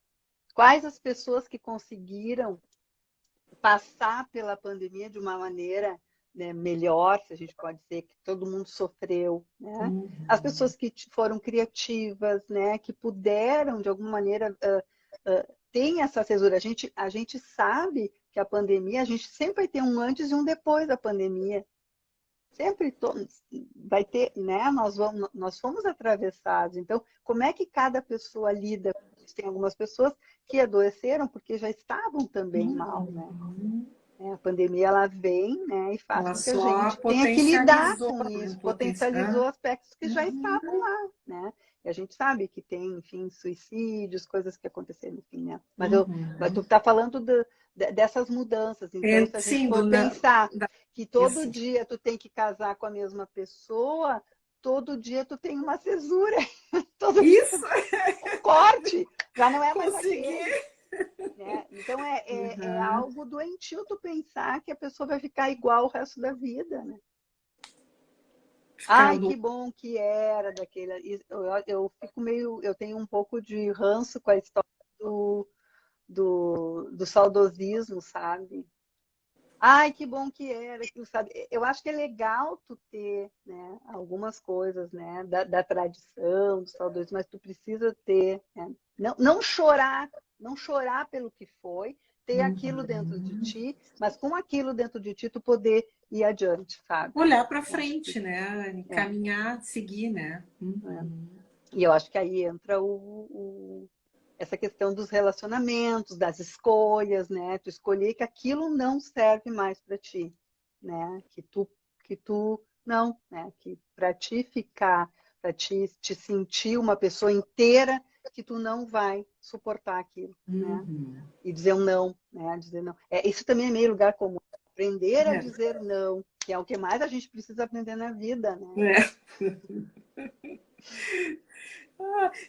Quais as pessoas que conseguiram passar pela pandemia de uma maneira, né, melhor, se a gente pode dizer, que todo mundo sofreu, né? As pessoas que foram criativas, né, que puderam, de alguma maneira, tem essa cesura. A gente sabe que a pandemia, a gente sempre vai ter um antes e um depois da pandemia. Sempre vai ter, né? Nós fomos atravessados. Então, como é que cada pessoa lida? Tem algumas pessoas que adoeceram porque já estavam também mal, né? A pandemia ela vem, né, e faz Ela com que a só gente tenha que lidar potencializou, com né? isso, potencializou aspectos que já estavam Uhum. lá, né? E a gente sabe que tem, enfim, suicídios, coisas que aconteceram, enfim, né? Mas tu Uhum. está falando dessas mudanças. Então, se a gente Sim, for pensar que todo isso. dia tu tem que casar com a mesma pessoa, todo dia tu tem uma cesura, todo dia tu Isso, tem um corte, já não é mais consegui. aquele. Né? Então é Uhum. algo doentio tu pensar que a pessoa vai ficar igual o resto da vida, né? Ai, Ficando. que bom que era daquele. Eu fico meio, eu tenho um pouco de ranço com a história do saudosismo, sabe? Ai, que bom que era, que sabe? Eu acho que é legal tu ter, né, algumas coisas, né, da tradição, do saudosismo, mas tu precisa ter, né? Não chorar, não chorar pelo que foi, ter aquilo dentro de Uhum. ti, mas com aquilo dentro de ti tu poder ir adiante, sabe? Olhar para Eu acho que frente, né? é, Caminhar, seguir, né? é. Uhum. E eu acho que aí entra essa questão dos relacionamentos, das escolhas, né? Tu escolher que aquilo não serve mais para ti, né? Que tu não, né? Que para ti ficar, para te sentir uma pessoa inteira, que tu não vai suportar aquilo, né? Uhum. E dizer um não, né? Dizer não. Isso também é meio lugar comum. Aprender a É. dizer não, que é o que mais a gente precisa aprender na vida, né? É.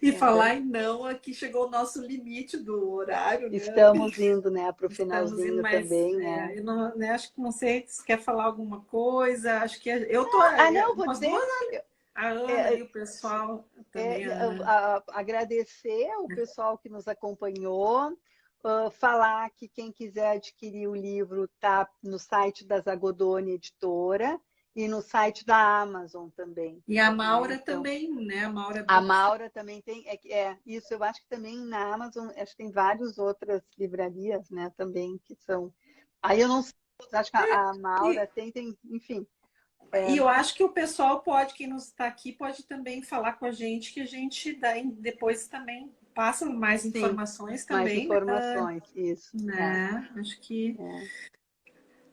E Então, falar em não, aqui chegou o nosso limite do horário, né? estamos indo, né, para o Estamos indo finalzinho mais. também, né? Eu não, né, acho que não sei se quer falar alguma coisa. Acho que eu tô. Não, vou Nós dizer, duas, a Ana é, e o pessoal também, a Ana. agradecer o pessoal que nos acompanhou, falar que quem quiser adquirir o livro está no site da Zagodoni Editora e no site da Amazon também. E a Né? Maura Então, também, né? A Maura a Books. Maura também tem, isso eu acho que também na Amazon, acho que tem várias outras livrarias, né, também que são. Aí eu não sei, acho que a Maura E, tem, enfim. e eu acho que o pessoal pode, quem nos está aqui, pode também falar com a gente, que a gente daí depois também passa mais Sim, informações mais também, informações, isso. né? Acho É.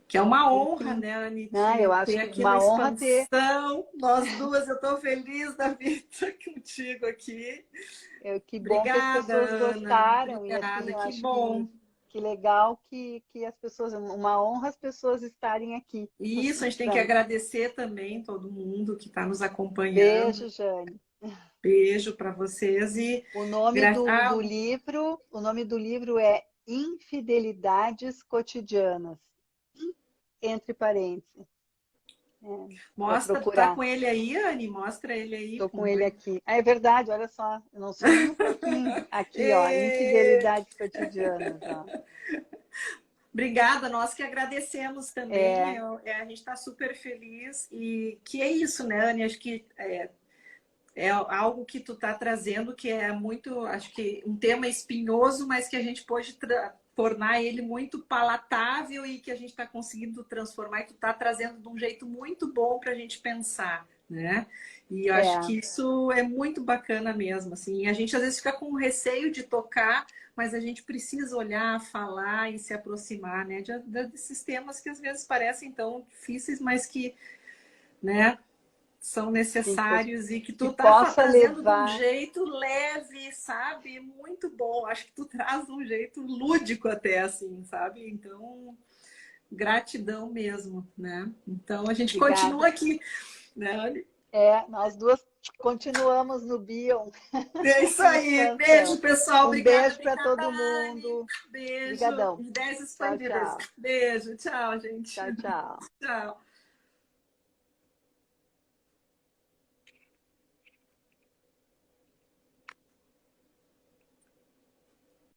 que é uma honra, Enfim, né, Anny, eu te ter acho que aqui no uma honra ter, Expansão. Nós duas, eu estou feliz da vida contigo aqui. que bom que as Obrigada, pessoas Ana. gostaram, e assim, Obrigada, eu que acho bom. que legal que as pessoas, uma honra as pessoas estarem aqui. E isso, a gente tem que agradecer também todo mundo que está nos acompanhando. Beijo, Jane. Beijo para vocês e O nome o nome do livro é Infidelidades Cotidianas, entre parênteses, para mostra, tá procurar. com ele aí, Anny? Mostra ele aí. Estou com Vamos ele ver. aqui. É verdade, olha só, eu não sou nem um pouquinho. Aqui, ó, E... Infidelidades Cotidianas, ó. Obrigada, nós que agradecemos também. É, A gente está super feliz e que é isso, né, Anny? Acho que é algo que tu está trazendo que é muito, acho que um tema espinhoso, mas que a gente pode tornar ele muito palatável e que a gente está conseguindo transformar e tu está trazendo de um jeito muito bom para a gente pensar, né? E eu acho é, que isso é muito bacana mesmo, assim. A gente às vezes fica com receio de tocar, mas a gente precisa olhar, falar e se aproximar, né? Desses temas que às vezes parecem tão difíceis, mas que, né? São sim, necessários e que que tu tá possa trazendo de um levar. jeito leve, sabe? Muito bom. Acho que tu traz de um jeito lúdico até, assim, sabe? Então, gratidão mesmo, né? Então, a gente Obrigada. continua aqui, né, Anny? Nós duas Continuamos no Bion. É isso aí. Beijo, pessoal. Obrigada. Beijo para todo mundo. Beijo. Obrigadão. Ideias Tchau, expandidas. tchau. Beijo. Tchau, gente. Tchau, tchau. Tchau.